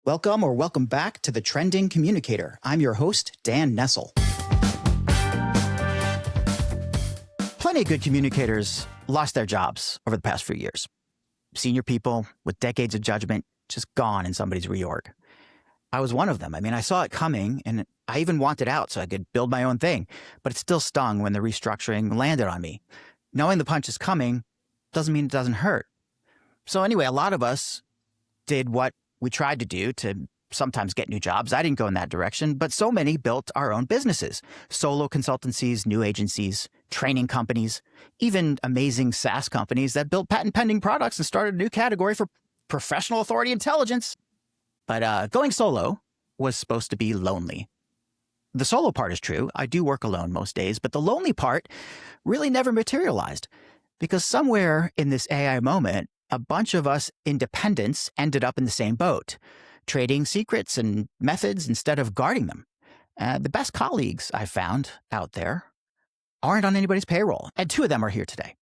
Welcome back to the Trending Communicator. I'm your host, Dan Nestle. Plenty of good communicators lost their jobs over the past few years. Senior people with decades of judgment just gone in somebody's reorg. I was one of them. I mean, I saw it coming and I even wanted out so I could build my own thing, but it still stung when the restructuring landed on me. Knowing the punch is coming doesn't mean it doesn't hurt. So anyway, a lot of us did what we tried to do to sometimes get new jobs. I didn't go in that direction, but so many built our own businesses, solo consultancies, new agencies, training companies, even amazing SaaS companies that built patent pending products and started a new category for professional authority intelligence. But going solo was supposed to be lonely. The solo part is true. I do work alone most days, but the lonely part really never materialized because somewhere in this AI moment, a bunch of us independents ended up in the same boat, trading secrets and methods instead of guarding them. The best colleagues I've found out there aren't on anybody's payroll, and two of them are here today.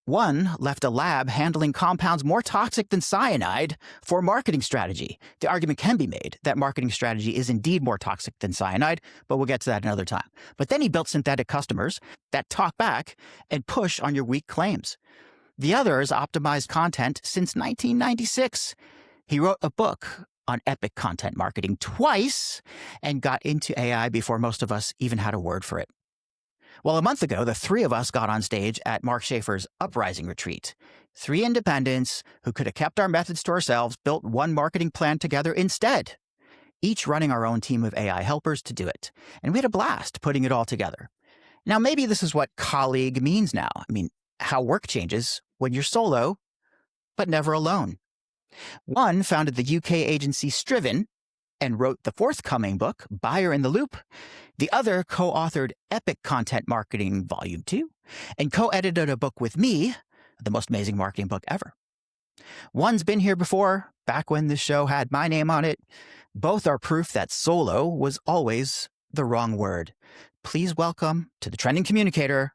One left a lab handling compounds more toxic than cyanide for marketing strategy. The argument can be made that marketing strategy is indeed more toxic than cyanide, but we'll get to that another time. But then he built synthetic customers that talk back and push on your weak claims. The other has optimized content since 1996. He wrote a book on epic content marketing twice and got into AI before most of us even had a word for it. Well, a month ago, the three of us got on stage at Mark Schaefer's Uprising retreat. Three independents who could have kept our methods to ourselves built one marketing plan together instead, each running our own team of AI helpers to do it. And we had a blast putting it all together. Now, maybe this is what colleague means now. I mean, how work changes when you're solo, but never alone. One founded the UK agency Striven and wrote the forthcoming book, Buyer in the Loop. The other co-authored Epic Content Marketing Volume 2 and co-edited a book with me, the most amazing marketing book ever. One's been here before, back when this show had my name on it. Both are proof that solo was always the wrong word. Please welcome to the Trending Communicator,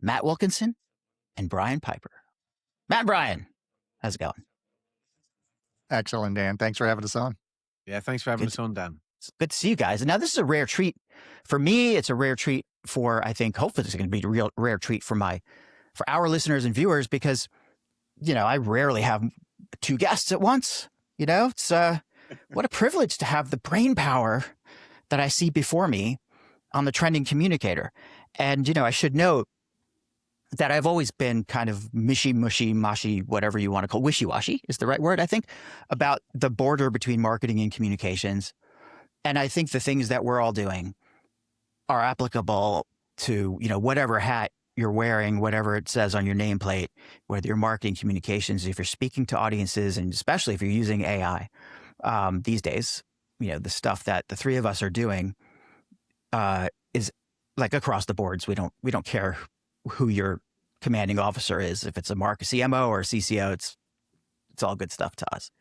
Matt Wilkinson and Brian Piper. Matt and Brian, how's it going? Excellent, Dan. Thanks for having us on. Yeah, thanks for having us on, Dan. It's good to see you guys. And now this is a rare treat. For me, it's a rare treat for, I think, hopefully it's going to be a real rare treat for our listeners and viewers because, I rarely have two guests at once. It's what a privilege to have the brain power that I see before me on the Trending Communicator. And, I should note that I've always been kind of mushy, whatever you want to call wishy-washy is the right word, I think, about the border between marketing and communications. And I think the things that we're all doing are applicable to, whatever hat you're wearing, whatever it says on your nameplate, whether you're marketing communications, if you're speaking to audiences, and especially if you're using AI these days, the stuff that the three of us are doing is like across the boards. We don't care who your commanding officer is. If it's a CMO or a CCO, it's all good stuff to us.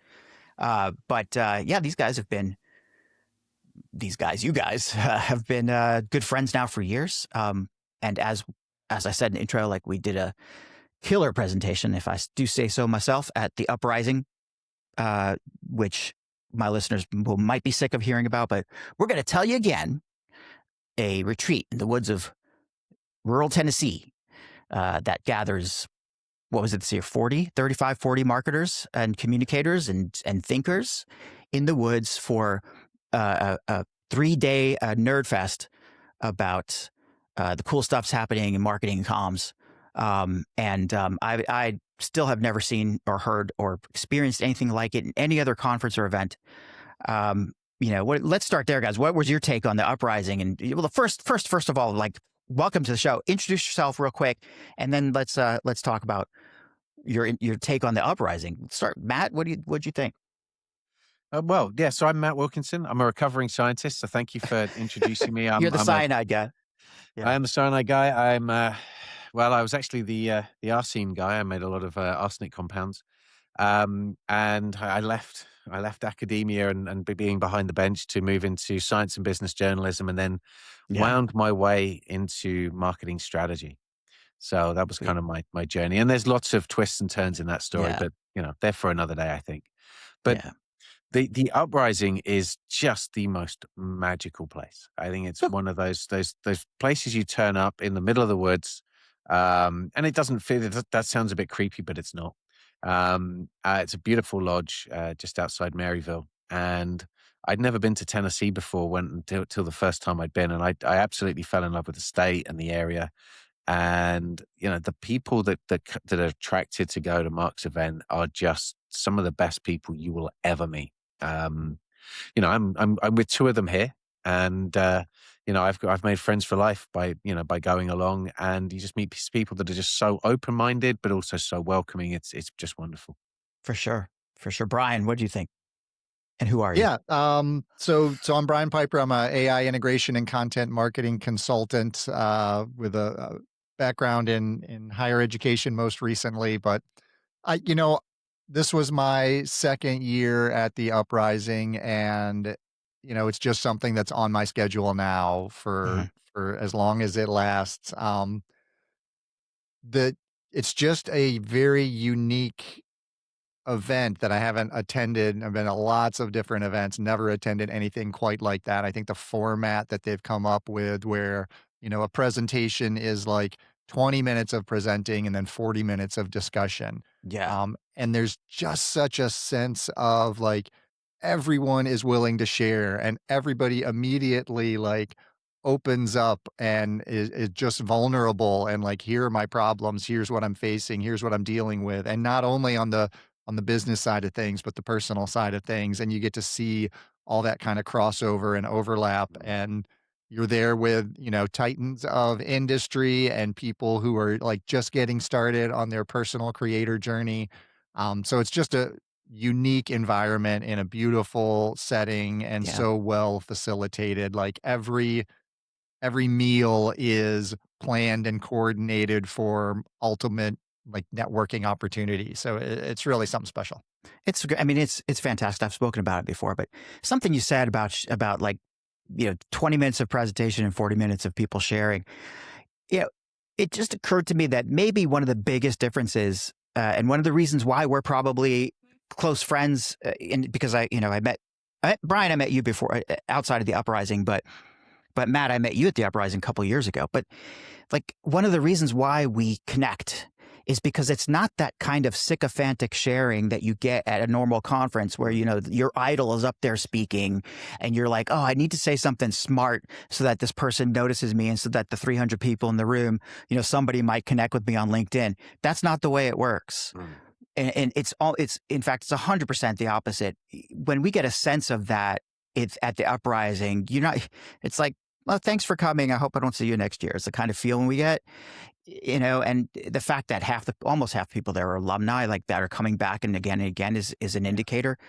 But you guys have been good friends now for years. And as I said in the intro, like we did a killer presentation, if I do say so myself, at the Uprising, which my listeners might be sick of hearing about, but we're going to tell you again, a retreat in the woods of rural Tennessee that gathers, what was it this year, 40 marketers and communicators and thinkers in the woods for a 3-day nerd fest about the cool stuff's happening in marketing and comms. I still have never seen or heard or experienced anything like it in any other conference or event. Let's start there, guys. What was your take on the Uprising? And first of all, like, welcome to the show. Introduce yourself real quick, and then let's talk about your take on the Uprising. Start, Matt. What'd you think? So I'm Matt Wilkinson. I'm a recovering scientist. So thank you for introducing me. You're the cyanide guy. Yeah. I am the cyanide guy. I'm I was actually the arsine guy. I made a lot of arsenic compounds, and I left academia and being behind the bench to move into science and business journalism, and then wound my way into marketing strategy. So that was kind of my journey. And there's lots of twists and turns in that story, but they're for another day, I think. But The Uprising is just the most magical place. I think it's one of those places you turn up in the middle of the woods, and it doesn't feel that sounds a bit creepy, but it's not. It's a beautiful lodge just outside Maryville, and I'd never been to Tennessee before. Went until the first time I'd been, and I absolutely fell in love with the state and the area. And the people that are attracted to go to Mark's event are just some of the best people you will ever meet. I'm with two of them here, and I've made friends for life by going along, and you just meet people that are just so open minded, but also so welcoming. It's just wonderful. For sure. Brian, what do you think? And who are you? Yeah. So I'm Brian Piper. I'm a AI integration and content marketing consultant with a background in higher education most recently. But this was my second year at the Uprising, and it's just something that's on my schedule now for as long as it lasts. It's just a very unique event that I haven't attended. I've been at lots of different events, never attended anything quite like that. I think the format that they've come up with where, a presentation is like 20 minutes of presenting and then 40 minutes of discussion. Yeah. And there's just such a sense of like everyone is willing to share and everybody immediately like opens up and is just vulnerable and like, here are my problems, here's what I'm facing, here's what I'm dealing with. And not only on the business side of things, but the personal side of things. And you get to see all that kind of crossover and overlap. And you're there with, titans of industry and people who are like just getting started on their personal creator journey. So it's just a unique environment in a beautiful setting and so well facilitated. Like every meal is planned and coordinated for ultimate like networking opportunity. So it's really something special. It's fantastic. I've spoken about it before, but something you said about like, 20 minutes of presentation and 40 minutes of people sharing, it just occurred to me that maybe one of the biggest differences, and one of the reasons why we're probably close friends, because I met Brian, I met you before outside of the Uprising, but Matt, I met you at the Uprising a couple of years ago. But like one of the reasons why we connect is because it's not that kind of sycophantic sharing that you get at a normal conference where, your idol is up there speaking and you're like, oh, I need to say something smart so that this person notices me and so that the 300 people in the room, somebody might connect with me on LinkedIn. That's not the way it works. And it's in fact, it's 100% the opposite. When we get a sense of that, it's at the Uprising, it's like, well, thanks for coming. I hope I don't see you next year. It's the kind of feeling we get, and the fact that almost half the people there are alumni, like that are coming back and again is an indicator.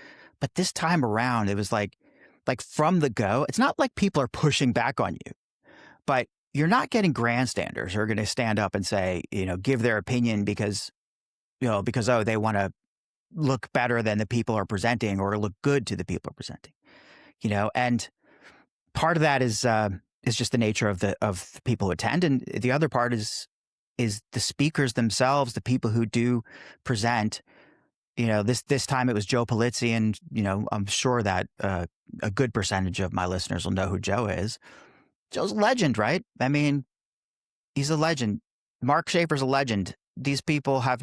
But this time around, it was like from the go, it's not like people are pushing back on you, but you're not getting grandstanders who are going to stand up and say, give their opinion because they want to look better than the people are presenting or look good to the people are presenting, and part of that is just the nature of the people who attend, and the other part is the speakers themselves, the people who do present. This time it was Joe Polizzi, and I'm sure that a good percentage of my listeners will know who Joe is. Joe's a legend, right? I mean, he's a legend. Mark Schaefer's a legend. These people have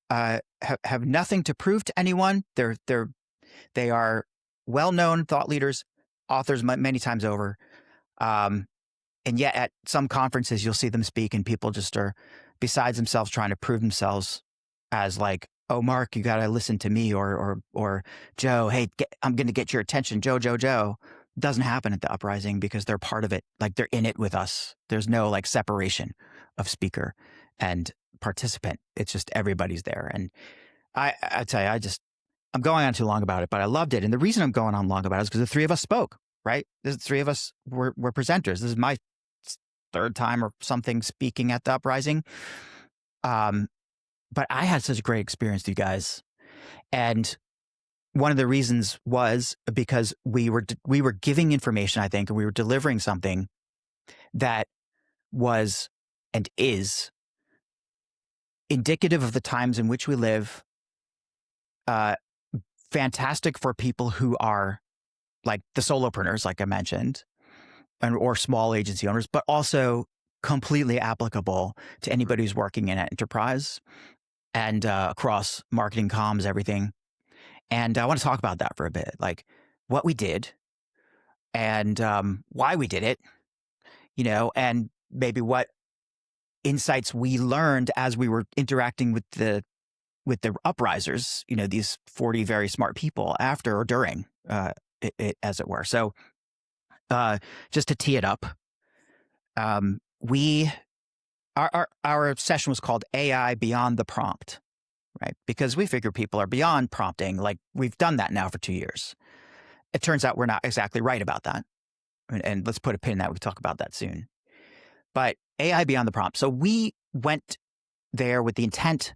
have nothing to prove to anyone. They are well-known thought leaders, authors many times over. And yet at some conferences, you'll see them speak and people just are besides themselves trying to prove themselves as like, oh, Mark, you got to listen to me, or Joe, hey, I'm going to get your attention. Joe. Doesn't happen at the Uprising because they're part of it. Like they're in it with us. There's no like separation of speaker and participant. It's just everybody's there. And I tell you, I'm going on too long about it, but I loved it. And the reason I'm going on long about it is because the three of us spoke, right? The three of us were presenters. This is my third time or something speaking at the Uprising. But I had such a great experience with you guys. And one of the reasons was because we were giving information, I think, and we were delivering something that was and is indicative of the times in which we live, fantastic for people who are like the solopreneurs, like I mentioned, or small agency owners, but also completely applicable to anybody who's working in an enterprise and across marketing, comms, everything. And I want to talk about that for a bit, like what we did and why we did it, and maybe what insights we learned as we were interacting with the uprisers, these 40 very smart people after or during it, as it were. So just to tee it up, our session was called AI Beyond the Prompt, right? Because we figure people are beyond prompting. Like we've done that now for 2 years. It turns out we're not exactly right about that. And let's put a pin in that. We'll talk about that soon. But AI Beyond the Prompt. So we went there with the intent,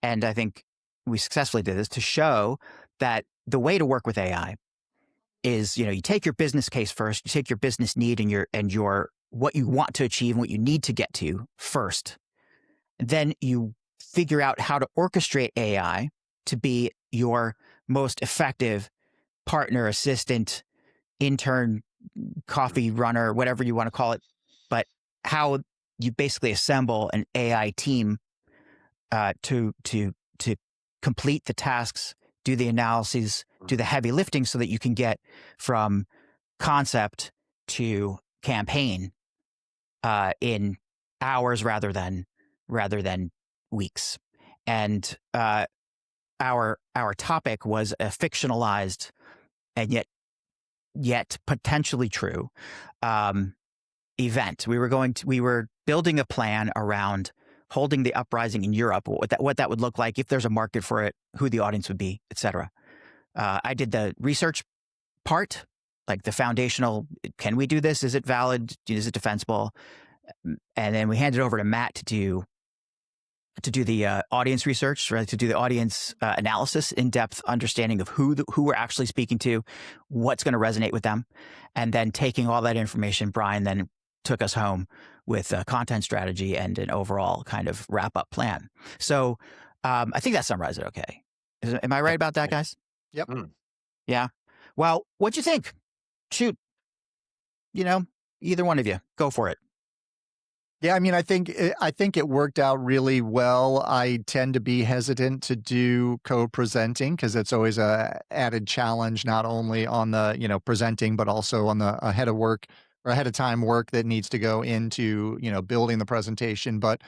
and I think we successfully did this, to show that the way to work with AI is, you take your business case first, you take your business need and your what you want to achieve and what you need to get to first. Then you figure out how to orchestrate AI to be your most effective partner, assistant, intern, coffee runner, whatever you want to call it, but how you basically assemble an AI team to complete the tasks, do the analyses, do the heavy lifting, so that you can get from concept to campaign in hours rather than weeks. And our topic was a fictionalized and yet potentially true event. We were building a plan around holding the Uprising in Europe, what that would look like, if there's a market for it, who the audience would be, etc. I did the research part, like the foundational, can we do this? Is it valid? Is it defensible? And then we handed over to Matt to do the audience research, right? To do the audience analysis, in-depth understanding of who we're actually speaking to, what's going to resonate with them. And then taking all that information, Brian then took us home with a content strategy and an overall kind of wrap-up plan. So I think that summarized it okay. Am I right about that, guys? Yep. Yeah. Well, what'd you think? Shoot. Either one of you, go for it. Yeah, I mean, I think it worked out really well. I tend to be hesitant to do co-presenting because it's always a added challenge, not only on the presenting, but also on the ahead of time work that needs to go into building the presentation. But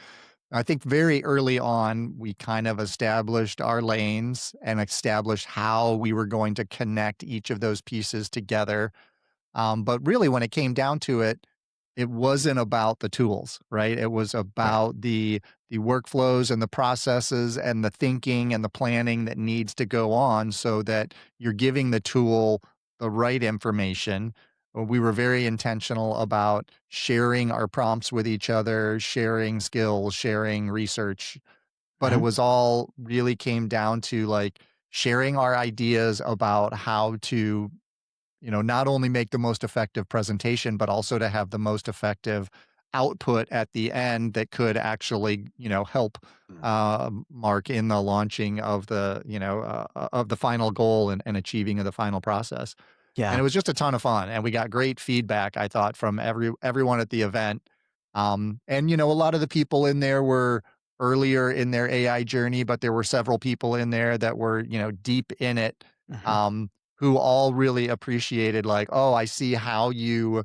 I think very early on, we kind of established our lanes and established how we were going to connect each of those pieces together. But really, when it came down to it, it wasn't about the tools, right? It was about the workflows and the processes and the thinking and the planning that needs to go on so that you're giving the tool the right information. We were very intentional about sharing our prompts with each other, sharing skills, sharing research. But it was all really came down to like sharing our ideas about how to not only make the most effective presentation, but also to have the most effective output at the end that could actually, help Mark in the launching of the final goal and achieving of the final process. Yeah. And it was just a ton of fun, and we got great feedback, I thought, from everyone at the event. And a lot of the people in there were earlier in their AI journey, but there were several people in there that were, deep in it. Who all really appreciated like, oh, I see how you,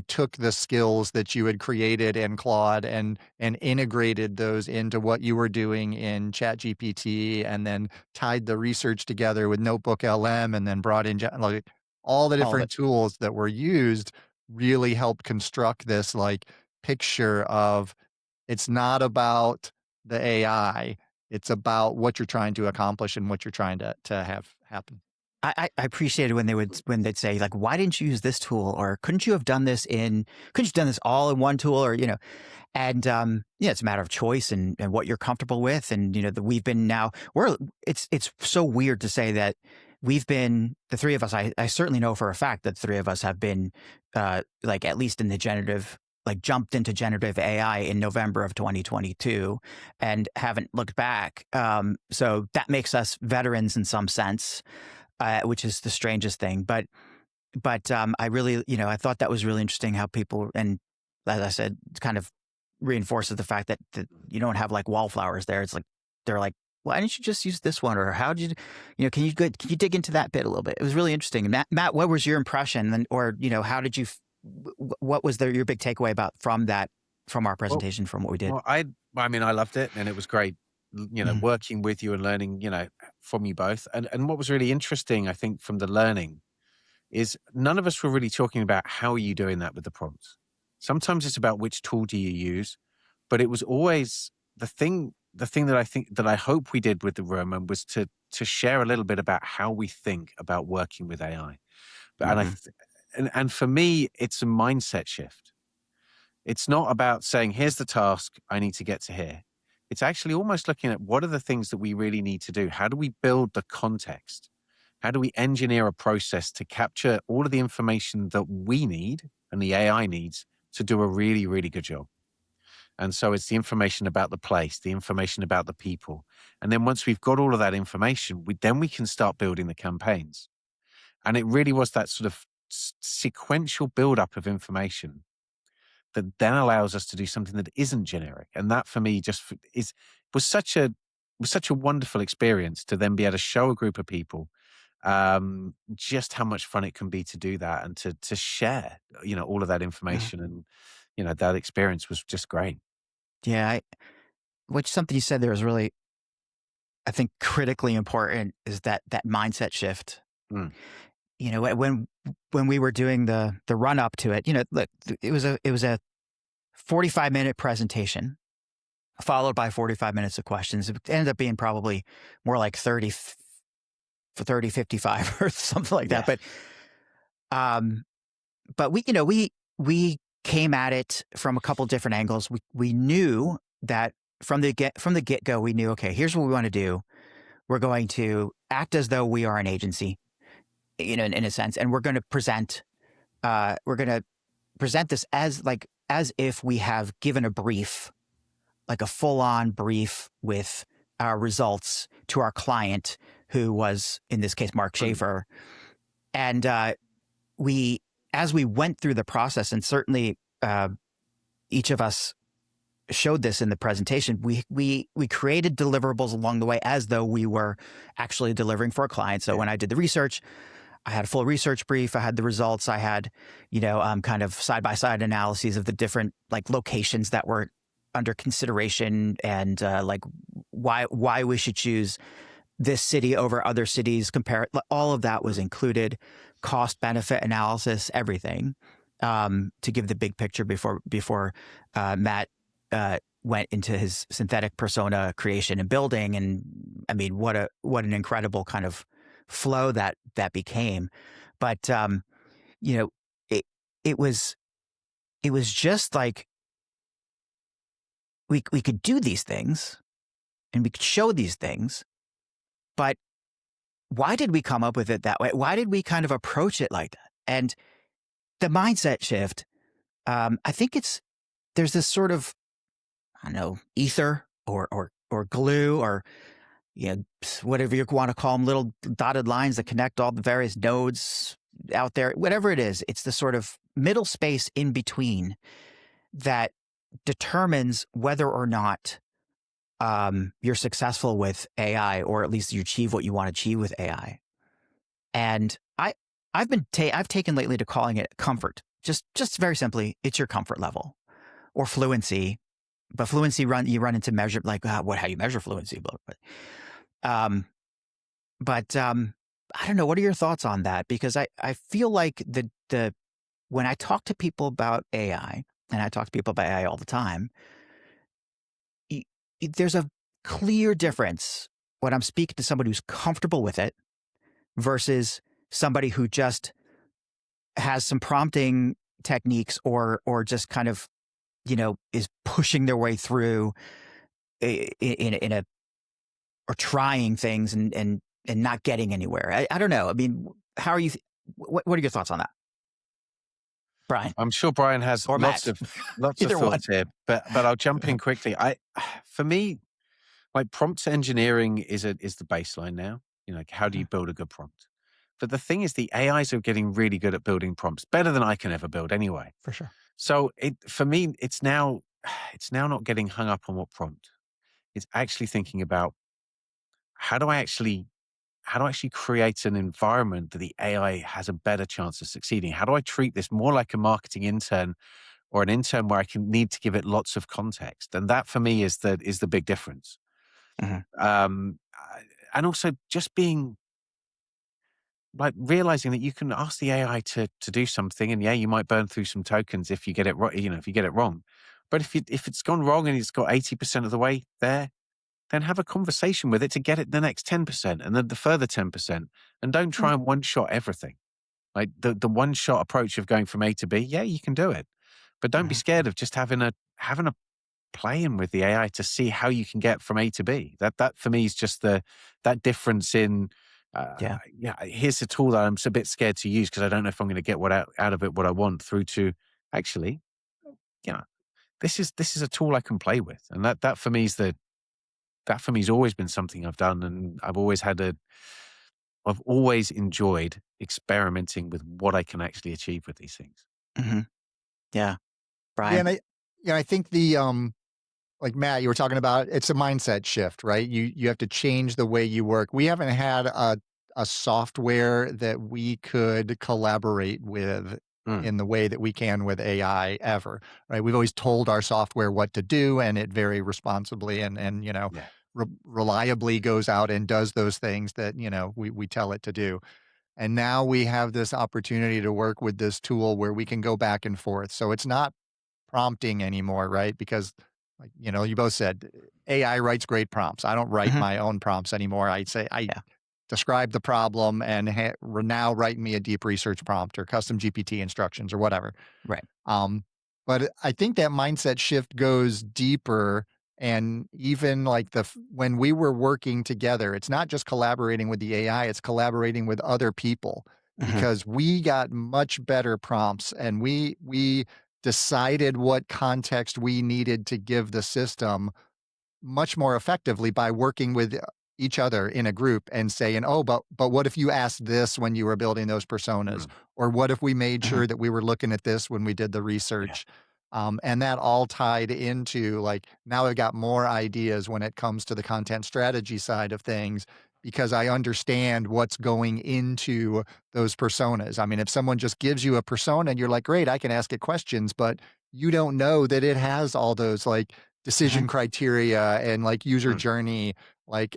took the skills that you had created in Claude and integrated those into what you were doing in ChatGPT, and then tied the research together with Notebook LM, and then brought in like all the different tools that were used really helped construct this like picture of, it's not about the AI, it's about what you're trying to accomplish and what you're trying to have happen. I appreciated when they'd say like, why didn't you use this tool? Or couldn't you have done this all in one tool? Or, and it's a matter of choice and what you're comfortable with. And, it's so weird to say that the three of us, I certainly know for a fact that the three of us have been like at least in the generative, like jumped into generative AI in November of 2022 and haven't looked back. So that makes us veterans in some sense. which is the strangest thing. But I really, I thought that was really interesting how people, and as I said, it kind of reinforces the fact that you don't have like wallflowers there. It's like, they're like, why didn't you just use this one? Or how did can you dig into that bit a little bit? It was really interesting. And Matt, what was your impression? And, or, how did you, what was your big takeaway from our presentation, from what we did? Well, I mean, I loved it, and it was great, working with you and learning, from you both. And what was really interesting, I think, from the learning is none of us were really talking about how are you doing that with the prompts. Sometimes it's about which tool do you use, but it was always the thing that I think that I hope we did with the room was to share a little bit about how we think about working with AI. And for me, it's a mindset shift. It's not about saying, here's the task I need to get to here. It's actually almost looking at what are the things that we really need to do? How do we build the context? How do we engineer a process to capture all of the information that we need and the AI needs to do a really, really good job? And so it's the information about the place, the information about the people. And then once we've got all of that information, we can start building the campaigns. And it really was that sort of sequential buildup of information that then allows us to do something that isn't generic. And that for me was such a wonderful experience to then be able to show a group of people just how much fun it can be to do that and to share, all of that information. And, that experience was just great. Yeah. Something you said there is really, I think, critically important, is that mindset shift. Mm. When we were doing the run up to it, look, it was a 45-minute presentation followed by 45 minutes of questions. It ended up being probably more like 30, 55 or something like that. But we came at it from a couple different angles. We knew that from the get-go, we knew, okay, here's what we want to do. We're going to act as though we are an agency, in a sense, and we're going to present this as if we have given a brief, like a full-on brief with our results to our client, who was, in this case, Mark Schaefer. And as we went through the process, and certainly each of us showed this in the presentation, we created deliverables along the way as though we were actually delivering for a client. So when I did the research, I had a full research brief. I had the results. I had, kind of side-by-side analyses of the different locations that were under consideration, and why we should choose this city over other cities. All of that was included. Cost benefit analysis, everything, to give the big picture before Matt went into his synthetic persona creation and building. And I mean, what an incredible kind of flow that became. But it was just like we could do these things and we could show these things, but why did we come up with it that way? Why did we kind of approach it like that? And the mindset shift, I think there's this sort of, I don't know, ether or glue, or whatever you want to call them, little dotted lines that connect all the various nodes out there, whatever it is. It's the sort of middle space in between that determines whether or not you're successful with AI, or at least you achieve what you want to achieve with AI. And I've taken lately to calling it comfort. Just very simply, it's your comfort level, or fluency. But fluency you run into measure, how you measure fluency. But I don't know. What are your thoughts on that? Because I feel like when I talk to people about AI, and I talk to people about AI all the time, there's a clear difference when I'm speaking to somebody who's comfortable with it versus somebody who just has some prompting techniques, or just kind of, is pushing their way through or trying things and not getting anywhere. I don't know. I mean, how are you? What are your thoughts on that, Brian? I'm sure Brian has or lots Matt. of thoughts here, but I'll jump in quickly. For me, prompt engineering is the baseline now. How do you build a good prompt? But the thing is, the AIs are getting really good at building prompts, better than I can ever build anyway. For sure. So for me, it's now not getting hung up on what prompt. It's actually thinking about how do I actually create an environment that the AI has a better chance of succeeding? How do I treat this more like a marketing intern or an intern where I can need to give it lots of context? And that for me is the big difference. Mhm. And also just being like realizing that you can ask the AI to do something, and yeah, you might burn through some tokens if you get it right, if you get it wrong. But if it's gone wrong and it's got 80% of the way there, then have a conversation with it to get it the next 10% and then the further 10%. And don't try and one shot everything. Like the one shot approach of going from A to B, yeah, you can do it. But don't be Mhm. scared of just having a playing with the AI to see how you can get from A to B. That for me is just that difference in Yeah. here's a tool that I'm a bit scared to use because I don't know if I'm going to get out of it what I want, through to actually, yeah, this is a tool I can play with. And that for me is that for me has always been something I've done, and I've always enjoyed experimenting with what I can actually achieve with these things. Hmm. Yeah. Yeah, Brian. and I think the like Matt, you were talking about, it's a mindset shift, right? You have to change the way you work. We haven't had a software that we could collaborate with Mm, in the way that we can with AI ever, right? We've always told our software what to do, and it very responsibly and yeah. reliably goes out and does those things that we tell it to do. And now we have this opportunity to work with this tool where we can go back and forth. So it's not prompting anymore, right? Because, like, you both said AI writes great prompts. I don't write Hmm. my own prompts anymore. I say I Yeah. describe the problem and now write me a deep research prompt or custom GPT instructions or whatever. Right. Um, but I think that mindset shift goes deeper. And even like when we were working together, it's not just collaborating with the AI, it's collaborating with other people, Hmm. because we got much better prompts and we decided what context we needed to give the system much more effectively by working with each other in a group and saying, "Oh, but what if you asked this when you were building those personas? Mm, Or what if we made Hmm. sure that we were looking at this when we did the yeah. research?" And that all tied into, like, now I got more ideas when it comes to the content strategy side of things, because I understand what's going into those personas. I mean, if someone just gives you a persona and you're like, "Great, I can ask it questions," but you don't know that it has all those, like, Hmm. decision criteria and, like, user Mm, journey, like,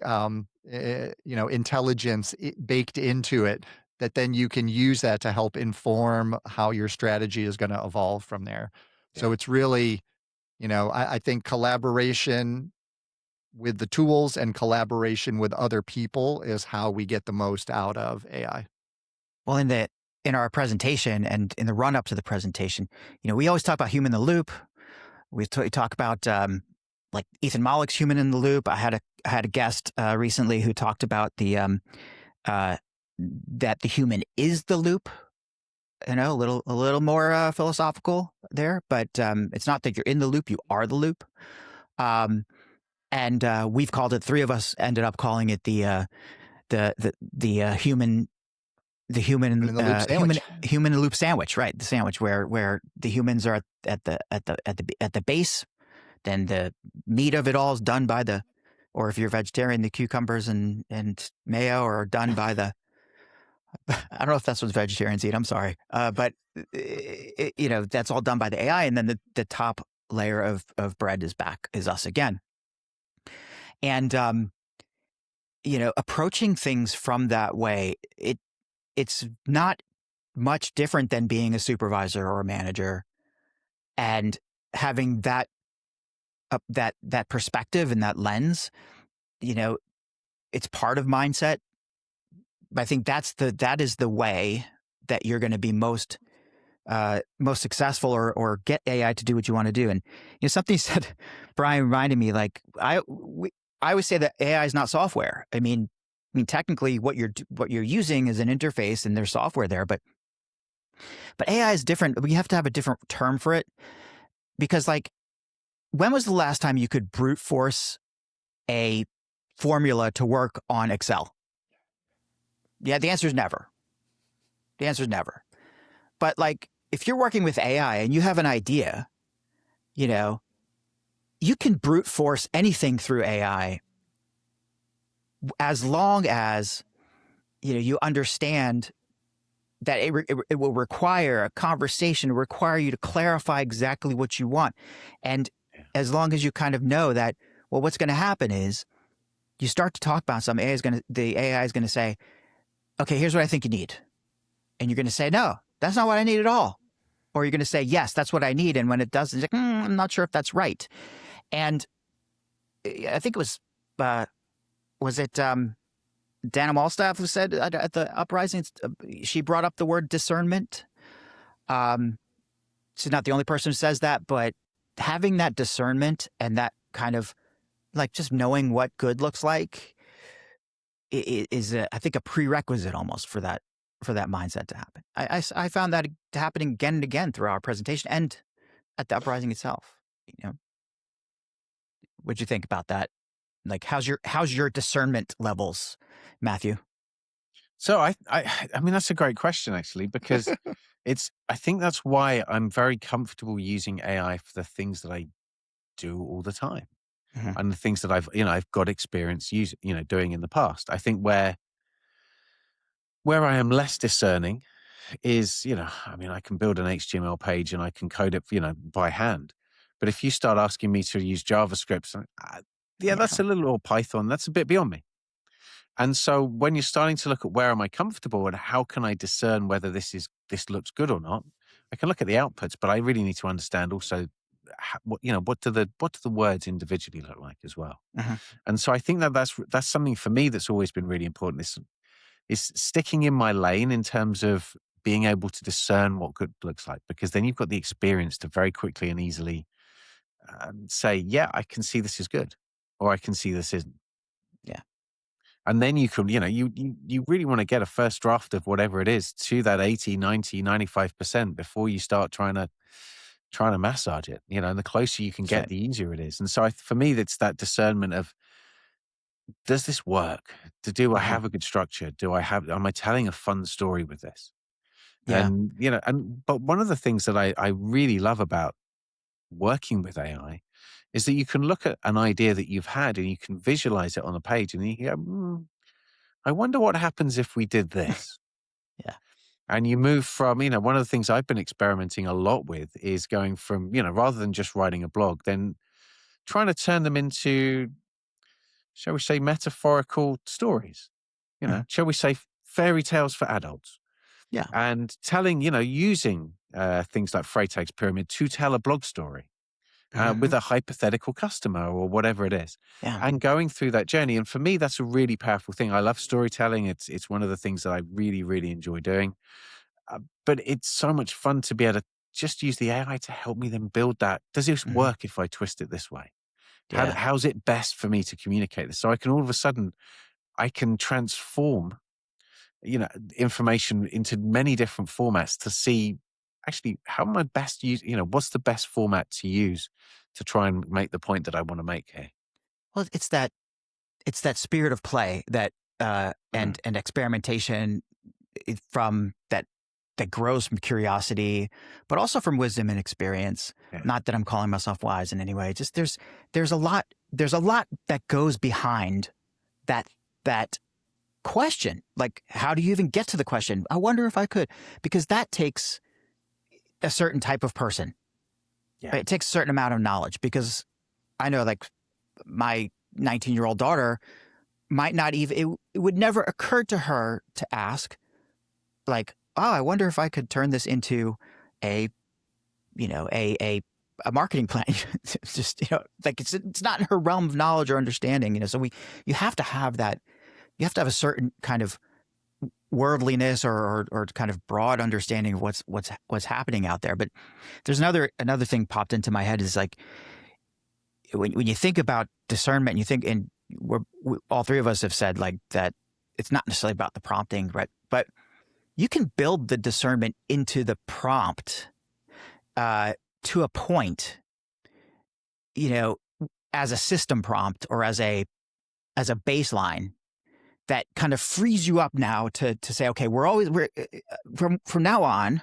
intelligence baked into it, that then you can use that to help inform how your strategy is going to evolve from there. So yeah. it's really, I think collaboration with the tools and collaboration with other people is how we get the most out of AI. Well, in our presentation and in the run up to the presentation, we always talk about human in the loop. We talk about like Ethan Mollick's human in the loop. I had a guest recently who talked about uh, that the human is the loop. A little more philosophical there, but it's not that you're in the loop; you are the loop. Um, and we've called it. Three of us ended up calling it the Human in the loop sandwich. human loop sandwich, right? The sandwich where the humans are at the base, then the meat of it all is done by or if you're vegetarian, the cucumbers and mayo are done by the. I don't know if that's what vegetarians eat. I'm sorry, but that's all done by the AI, and then the top layer of bread is us again, and approaching things from that way, it's not much different than being a supervisor or a manager and having that perspective and that lens. It's part of mindset. But I think that is the way that you're going to be most successful or get AI to do what you want to do. And something you said, Brian, reminded me, like I always say that AI is not software. I mean technically what you're using is an interface and there's software there, but AI is different. We have to have a different term for it, because, like, when was the last time you could brute force a formula to work on Excel? Yeah, the answer is never. The answer is never. But like, if you're working with AI and you have an idea, you know, you can brute force anything through AI as long as, you know, you understand that it will require a conversation, require you to clarify exactly what you want. And as long as you kind of know that, well, what's going to happen is you start to talk about something, the AI is going to say, okay, here's what I think you need. And you're going to say, no, that's not what I need at all. Or you're going to say, yes, that's what I need. And when it does, it's like, I'm not sure if that's right. And I think it was it Dana Malstaff who said at the Uprising, she brought up the word discernment. She's not the only person who says that, but having that discernment and that kind of like just knowing what good looks like is I think a prerequisite almost for that mindset to happen. I found that happening again and again throughout our presentation and at the Uprising itself. You know, what'd you think about that? Like, how's your discernment levels, Matthew? So I mean, that's a great question actually, because I think that's why I'm very comfortable using AI for the things that I do all the time. Mhm. And the things that I've got experience doing in the past. I think where I am less discerning is, I mean, I can build an HTML page and I can code it, by hand. But if you start asking me to use JavaScript, that's a little, or Python, that's a bit beyond me. And so when you're starting to look at where am I comfortable and how can I discern whether this looks good or not, I can look at the outputs, but I really need to understand also what do the words individually look like as well. Mhm. And so I think that's something for me that's always been really important. Is sticking in my lane in terms of being able to discern what good looks like, because then you've got the experience to very quickly and easily say, yeah, I can see this is good, or I can see this isn't. Yeah. And then you can, you really want to get a first draft of whatever it is to that 80, 90, 95% before you start trying to massage it, and the closer you can That's get, right. the easier it is. And so for me, it's that discernment of, does this work? Do I have a good structure? Am I telling a fun story with this? Yeah. And, but one of the things that I really love about working with AI is that you can look at an idea that you've had and you can visualize it on a page and you can go, I wonder what happens if we did this. Yeah. And you move from, one of the things I've been experimenting a lot with is going from, rather than just writing a blog, then trying to turn them into, shall we say, metaphorical stories, shall we say fairy tales for adults. Yeah. And telling, using things like Freytag's pyramid to tell a blog story with a hypothetical customer or whatever it is, Yeah. and going through that journey. And for me, that's a really powerful thing. I love storytelling. It's one of the things that I really, really enjoy doing. But it's so much fun to be able to just use the AI to help me then build that. Does this work if I twist it this way? Yeah. How's it best for me to communicate this? So I can all of a sudden, I can transform information into many different formats to see actually how am I best use, what's the best format to use to try and make the point that I want to make here. Well, it's that spirit of play that and experimentation from that grows from curiosity, but also from wisdom and experience. Yeah. Not that I'm calling myself wise in any way. Just there's a lot that goes behind that question. Like, how do you even get to the question? I wonder if I could, because that takes a certain type of person. Yeah. It takes a certain amount of knowledge, because I know, like, my 19-year-old daughter might not even, it would never occur to her to ask, like, oh, I wonder if I could turn this into a marketing plan. It's just, like, it's not in her realm of knowledge or understanding, so you have to have that. You have to have a certain kind of worldliness or kind of broad understanding of what's happening out there. But there's another thing popped into my head, is like, when you think about discernment, and you think, and all three of us have said, like, that it's not necessarily about the prompting, right? But you can build the discernment into the prompt to a point, as a system prompt or as a baseline, that kind of frees you up now to say, okay, we're from now on,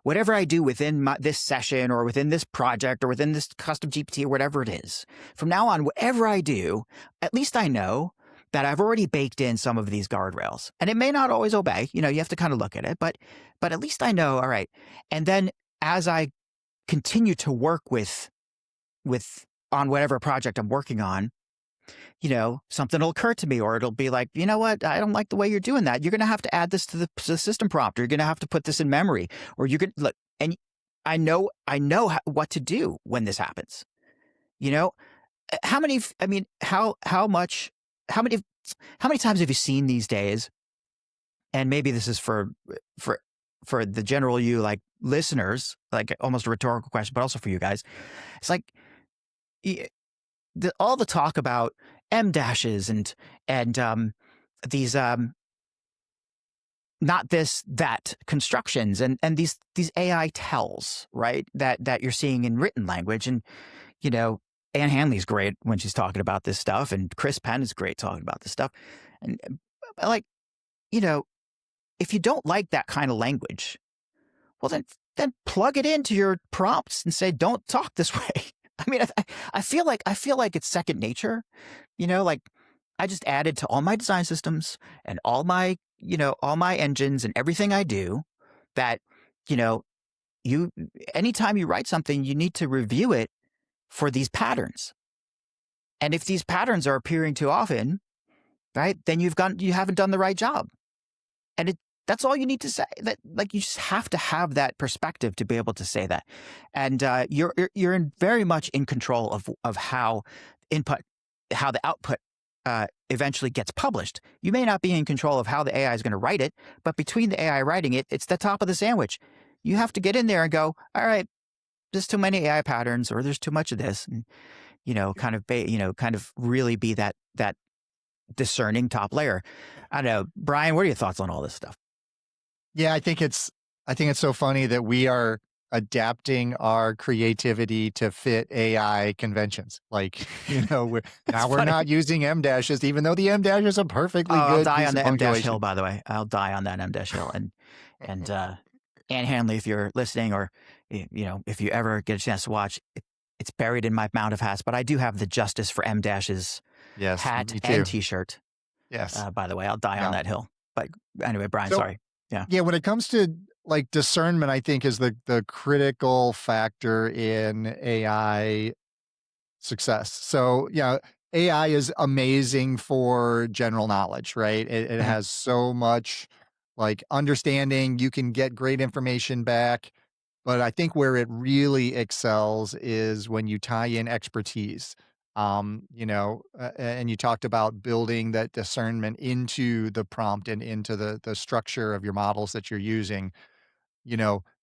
whatever I do within this session or within this project or within this custom GPT or whatever it is, from now on, whatever I do, at least I know that I've already baked in some of these guardrails. And it may not always obey, you have to kind of look at it, but at least I know, all right. And then as I continue to work with on whatever project I'm working on, something will occur to me, or it'll be like, you know what, I don't like the way you're doing that. You're going to have to add this to the system prompt, or you're going to have to put this in memory, or you could look, and I know what to do when this happens. How many times have you seen these days? And maybe this is for the general you, like listeners, like almost a rhetorical question, but also for you guys. It's like all the talk about M dashes and these not this, that constructions and these AI tells, right? That you're seeing in written language. And, Anne Hanley's great when she's talking about this stuff, and Chris Penn is great talking about this stuff. And like, if you don't like that kind of language, well, then plug it into your prompts and say, don't talk this way. I mean, I feel like it's second nature, like I just added to all my design systems and all my engines and everything I do that, anytime you write something, you need to review it for these patterns. And if these patterns are appearing too often, right, then you haven't done the right job. And that's all you need to say. That, like, you just have to have that perspective to be able to say that. And you're very much in control of how the output eventually gets published. You may not be in control of how the AI is going to write it, but between the AI writing it, it's the top of the sandwich. You have to get in there and go, all right, there's too many AI patterns, or there's too much of this, and kind of really be that discerning top layer. I don't know, Brian, what are your thoughts on all this stuff? Yeah, I think it's so funny that we are adapting our creativity to fit AI conventions. Like, we're not using M dashes, even though the M dash is a perfectly good. I'll die on the M dash hill, by the way. I'll die on that M dash hill. And Anne Hanley, if you're listening, or if you ever get a chance to watch, it's buried in my mound of hats. But I do have the Justice for M dashes hat and T-shirt. Yes. By the way, I'll die on that hill. But anyway, Brian, sorry. Yeah. Yeah. When it comes to like discernment, I think is the critical factor in AI success. So, AI is amazing for general knowledge, right? It has so much like understanding. You can get great information back. But I think where it really excels is when you tie in expertise. And you talked about building that discernment into the prompt and into the structure of your models that you're using.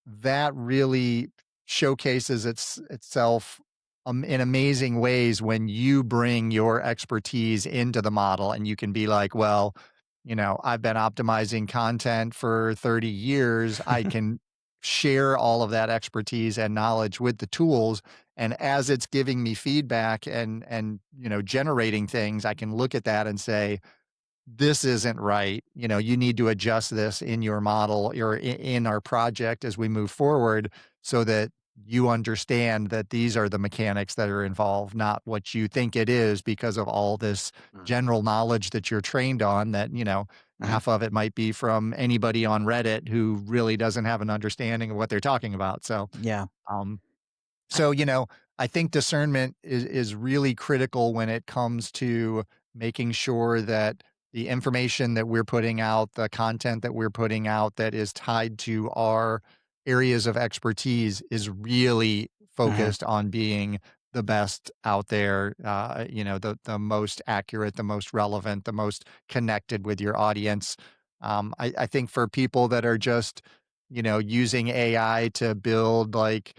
That really showcases itself in amazing ways when you bring your expertise into the model, and you can be like, well, I've been optimizing content for 30 years. I can share all of that expertise and knowledge with the tools. And as it's giving me feedback and generating things, I can look at that and say, this isn't right. You need to adjust this in your model or in our project as we move forward, so that you understand that these are the mechanics that are involved, not what you think it is because of all this general knowledge that you're trained on that, half of it might be from anybody on Reddit who really doesn't have an understanding of what they're talking about. So, yeah. I think discernment is really critical when it comes to making sure that the information that we're putting out, the content that we're putting out that is tied to our areas of expertise is really focused on being the best out there, the most accurate, the most relevant, the most connected with your audience. I think for people that are just, using AI to build like,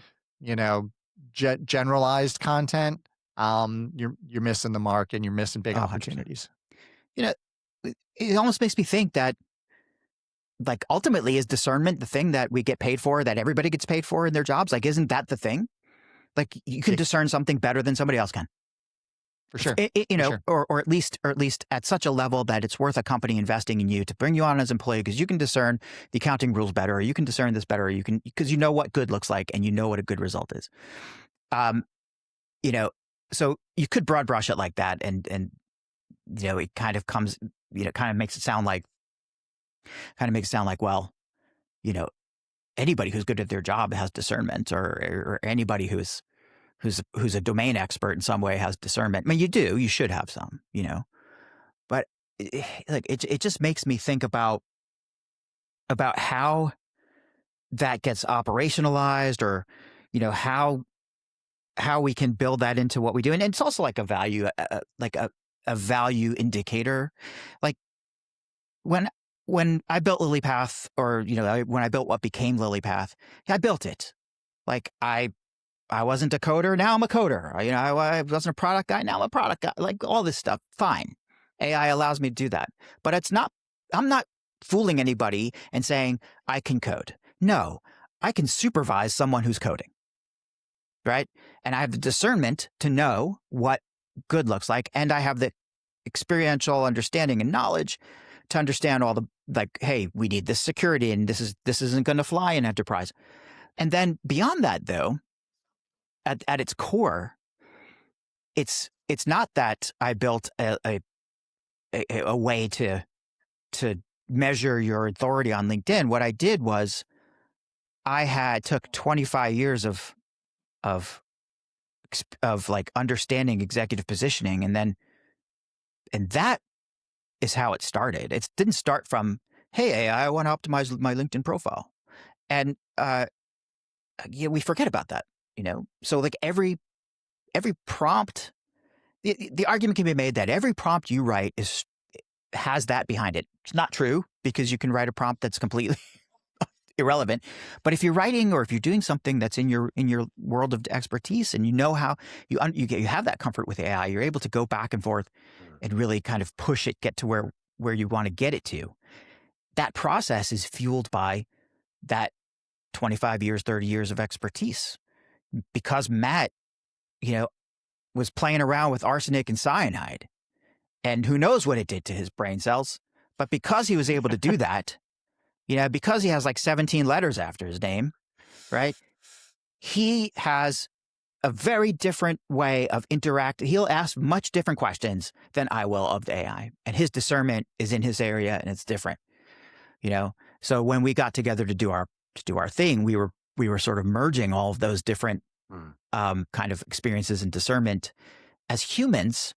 generalized content, you're missing the mark, and you're missing big opportunities. It almost makes me think that, like, ultimately, is discernment the thing that we get paid for, that everybody gets paid for in their jobs? Like, isn't that the thing? Like, you can discern something better than somebody else can. For sure. You know, sure. or at least at such a level that it's worth a company investing in you to bring you on as an employee because you can discern the accounting rules better, or you can discern this better, or because you know what good looks like and you know what a good result is. You know, so you could broad brush it like that, and you know, it kind of comes, you know, kind of makes it sound like, well, you know, anybody who's good at their job has discernment, or anybody who's a domain expert in some way has discernment. I mean, you should have some, you know, but like it just makes me think about how that gets operationalized, or, you know, how we can build that into what we do. And it's also like a value, like a value indicator. Like when I built LilyPath, or, you know, when I built what became LilyPath, I built it. Like I wasn't a coder. Now I'm a coder. You know, I wasn't a product guy. Now I'm a product guy. Like all this stuff. Fine. AI allows me to do that. But I'm not fooling anybody and saying I can code. No, I can supervise someone who's coding. Right. And I have the discernment to know what good looks like. And I have the experiential understanding and knowledge to understand all the, like, hey, we need this security, and this isn't going to fly in enterprise. And then beyond that, though, at its core, it's not that I built a way to measure your authority on LinkedIn. What I did was I took 25 years of like understanding executive positioning, and that is how it started. It didn't start from, hey, AI, I want to optimize my LinkedIn profile, and yeah, we forget about that. You know, so like every prompt, the argument can be made that every prompt you write has that behind it. It's not true, because you can write a prompt that's completely irrelevant. But if you're writing, or if you're doing something that's in your world of expertise, and you know how you have that comfort with AI, you're able to go back and forth and really kind of push it, get to where you want to get it to. That process is fueled by that 25 years, 30 years of expertise. Because Matt, you know, was playing around with arsenic and cyanide, and who knows what it did to his brain cells. But because he was able to do that, you know, because he has like 17 letters after his name, right? He has a very different way of interacting. He'll ask much different questions than I will of the AI, and his discernment is in his area, and it's different, you know? So when we got together to do our thing, we were sort of merging all of those different kind of experiences and discernment as humans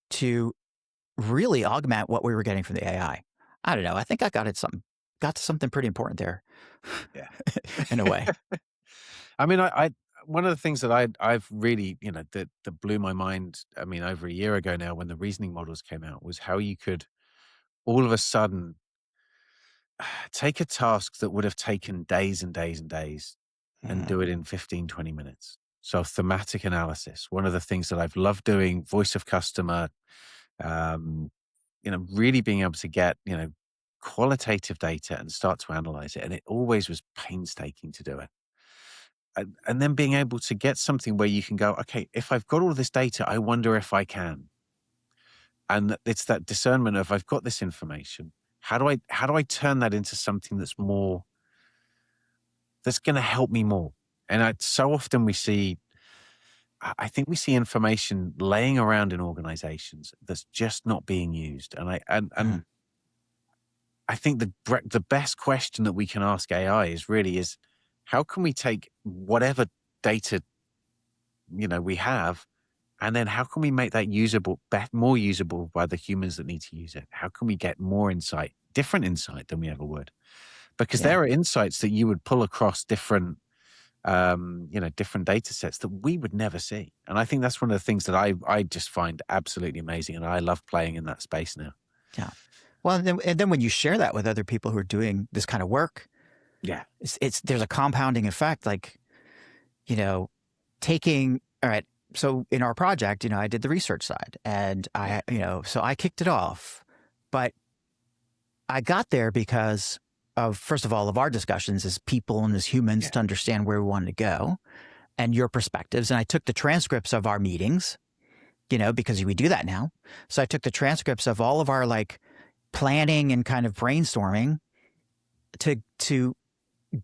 to really augment what we were getting from the AI. I don't know. I think I got to something pretty important there. Yeah. In a way. I mean, I one of the things that I've really, you know, that blew my mind, I mean, over a year ago now, when the reasoning models came out, was how you could all of a sudden take a task that would have taken days and days and days and do it in 15, 20 minutes. So thematic analysis, one of the things that I've loved doing, voice of customer, you know, really being able to get, you know, qualitative data and start to analyze it. And it always was painstaking to do it. And then being able to get something where you can go, okay, if I've got all this data, I wonder if I can. And it's that discernment of, I've got this information. How do I turn that into something that's going to help me more? And so often I think we see information laying around in organizations that's just not being used. And I think the best question that we can ask AI is how can we take whatever data, you know, we have, and then how can we make that more usable by the humans that need to use it? How can we get more insight, different insight than we ever would? Because there are insights that you would pull across different, you know, different data sets that we would never see. And I think that's one of the things that I just find absolutely amazing. And I love playing in that space now. Yeah. Well, and then when you share that with other people who are doing this kind of work, there's a compounding effect. Like, you know, all right. So in our project, you know, I did the research side, and so I kicked it off, but I got there because of, first of all, of our discussions as people and as humans to understand where we wanted to go and your perspectives. And I took the transcripts of our meetings because we do that now. So I took the transcripts of all of our like planning and kind of brainstorming to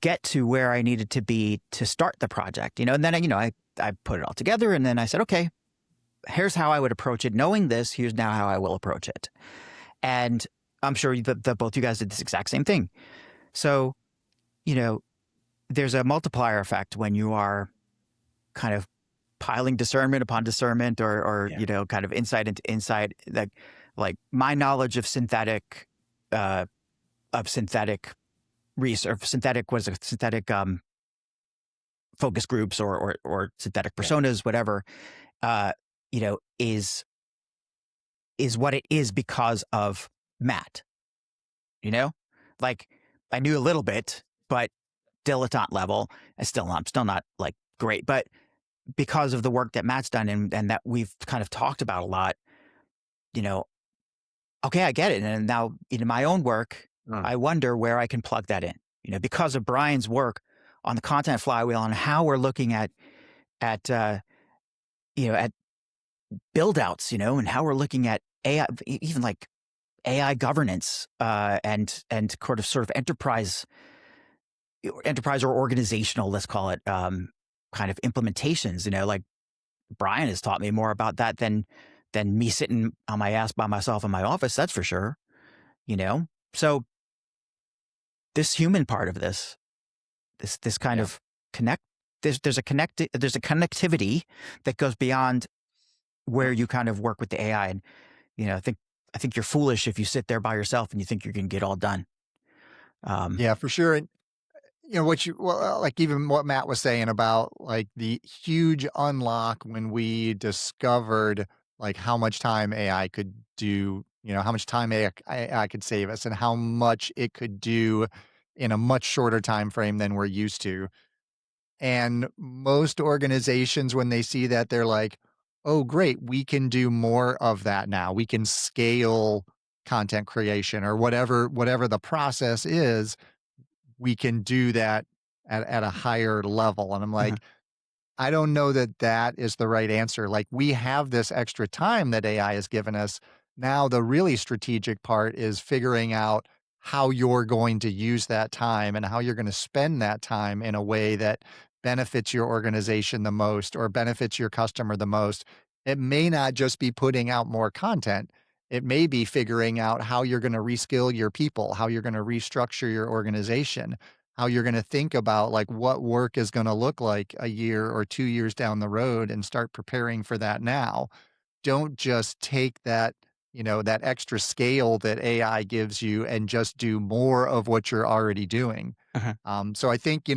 get to where I needed to be to start the project, and then I put it all together, and then I said, okay, here's how I would approach it. Knowing this, here's now how I will approach it. And I'm sure that both you guys did this exact same thing. So, there's a multiplier effect when you are kind of piling discernment upon discernment or kind of insight into insight. Like my knowledge of synthetic research, synthetic focus groups or synthetic personas, whatever, is what it is because of Matt. Like I knew a little bit, but dilettante level. I'm still not like great, but because of the work that Matt's done and that we've kind of talked about a lot, okay, I get it. And now in my own work, I wonder where I can plug that in, because of Brian's work on the content flywheel and how we're looking at build outs, and how we're looking at AI, even like AI governance, and sort of enterprise or organizational, let's call it, kind of implementations, like Brian has taught me more about that than me sitting on my ass by myself in my office. That's for sure. So this human part of this kind of there's a connectivity that goes beyond where you kind of work with the AI. And, I think you're foolish if you sit there by yourself and you think you're going to get all done. Yeah, for sure. And like even what Matt was saying about like the huge unlock when we discovered like how much time AI could do, how much time AI could save us and how much it could do in a much shorter time frame than we're used to. And most organizations, when they see that, they're like, oh, great, we can do more of that now. We can scale content creation or whatever the process is. We can do that at a higher level. And I'm like, I don't know that that is the right answer. Like we have this extra time that AI has given us. Now the really strategic part is figuring out how you're going to use that time and how you're going to spend that time in a way that benefits your organization the most or benefits your customer the most. It may not just be putting out more content. It may be figuring out how you're going to reskill your people, how you're going to restructure your organization, how you're going to think about like what work is going to look like a year or 2 years down the road and start preparing for that now. Don't just take that, that extra scale that AI gives you and just do more of what you're already doing. So I think,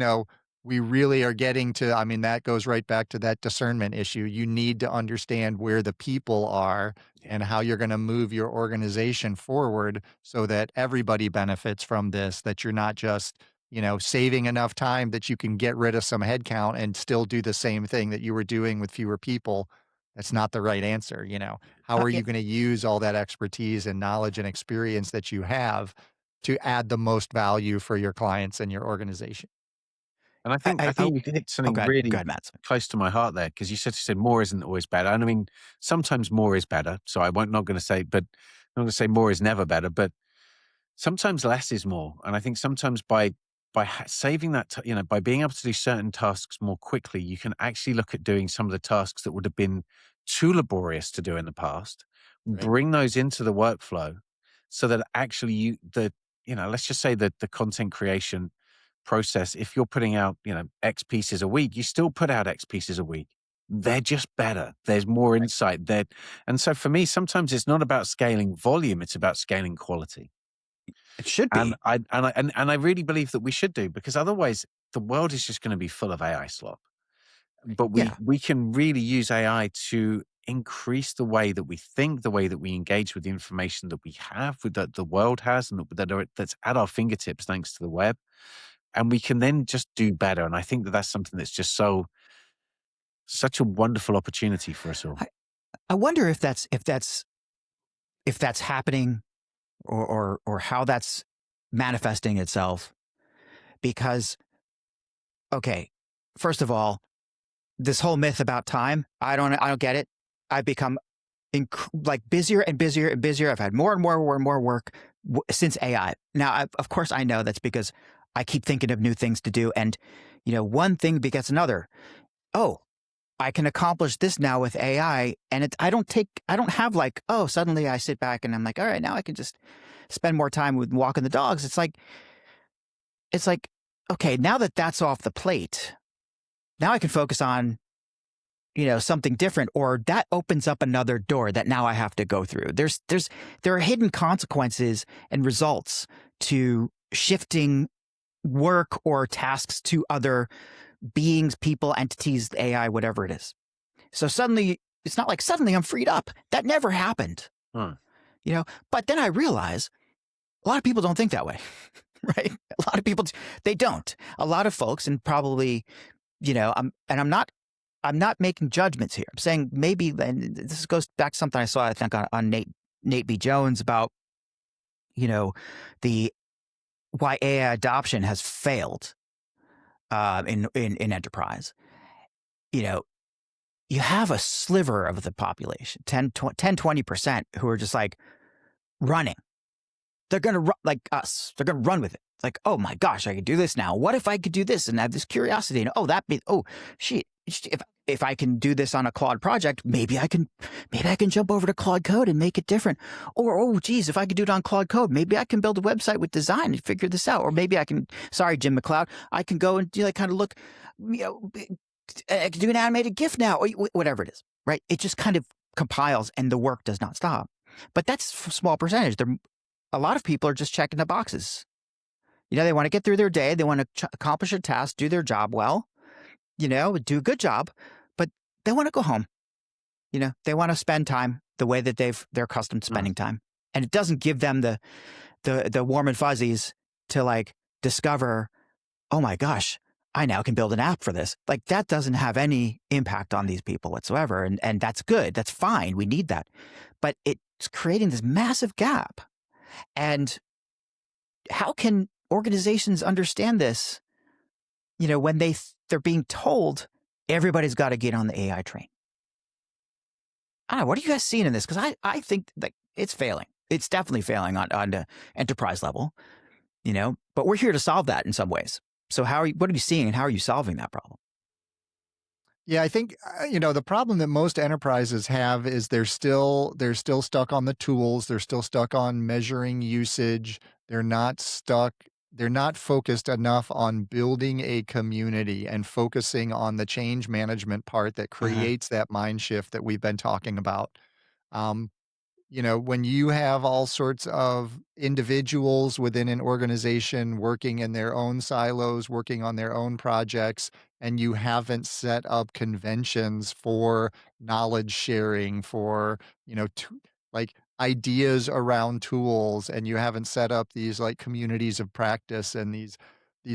we really are getting to, I mean, that goes right back to that discernment issue. You need to understand where the people are and how you're going to move your organization forward so that everybody benefits from this, that you're not just, saving enough time that you can get rid of some headcount and still do the same thing that you were doing with fewer people. That's not the right answer. How are you going to use all that expertise and knowledge and experience that you have to add the most value for your clients and your organization? And I think you hit something really close to my heart there, because you said more isn't always better. And I mean, sometimes more is better. So I'm not going to say more is never better, but sometimes less is more. And I think sometimes by saving that, by being able to do certain tasks more quickly, you can actually look at doing some of the tasks that would have been too laborious to do in the past, bring those into the workflow so that actually let's just say that the content creation process, if you're putting out, X pieces a week, you still put out X pieces a week. They're just better. There's more insight there. And so for me, sometimes it's not about scaling volume, it's about scaling quality. It should be. And I really believe that we should do, because otherwise the world is just going to be full of AI slop. But we can really use AI to increase the way that we think, the way that we engage with the information that we have, that the world has, and that's at our fingertips thanks to the web. And we can then just do better. And I think that that's something that's just such a wonderful opportunity for us all. I wonder if that's happening or how that's manifesting itself. Because, okay, first of all, this whole myth about time, I don't get it. I've become like busier and busier and busier. I've had more and more work since AI. Now, of course, I know that's because I keep thinking of new things to do. And, one thing begets another. Oh, I can accomplish this now with AI. And I don't have like, oh, suddenly I sit back and I'm like, all right, now I can just spend more time with walking the dogs. It's like, okay, now that that's off the plate, now I can focus on, something different, or that opens up another door that now I have to go through. There are hidden consequences and results to shifting work or tasks to other beings, people, entities, AI, whatever it is. So suddenly, it's not like suddenly I'm freed up. That never happened. But then I realize a lot of people don't think that way, right? A lot of people, they don't. A lot of folks, and probably, I'm not making judgments here. I'm saying maybe, and this goes back to something I saw, I think, on Nate B. Jones about, why AI adoption has failed in enterprise. You have a sliver of the population, 20% who are just like running. They're going to run like us. They're going to run with it. It's like, oh my gosh, I could do this now. What if I could do this and have this curiosity? And shit. If I can do this on a Claude project, maybe I can jump over to Claude Code and make it different. Or, oh, geez, if I could do it on Claude Code, maybe I can build a website with design and figure this out. Or maybe I can, sorry, Jim McLeod, I can go and kind of look, I can do an animated GIF now, or whatever it is, right? It just kind of compiles and the work does not stop. But that's a small percentage. A lot of people are just checking the boxes. They want to get through their day. They want to accomplish a task, do their job well, do a good job, but they want to go home. They want to spend time the way that they're accustomed to spending time. And it doesn't give them the warm and fuzzies to like discover, oh my gosh, I now can build an app for this. Like that doesn't have any impact on these people whatsoever. And that's good. That's fine. We need that. But it's creating this massive gap. And how can organizations understand this, when they're being told everybody's got to get on the AI train? I don't know. What are you guys seeing in this? Because I think that it's failing. It's definitely failing on the enterprise level, but we're here to solve that in some ways. So what are you seeing and how are you solving that problem? Yeah, I think, the problem that most enterprises have is they're still stuck on the tools. They're still stuck on measuring usage. They're not focused enough on building a community and focusing on the change management part that creates that mind shift that we've been talking about. When you have all sorts of individuals within an organization working in their own silos, working on their own projects, and you haven't set up conventions for knowledge sharing, for, like ideas around tools, and you haven't set up these like communities of practice and these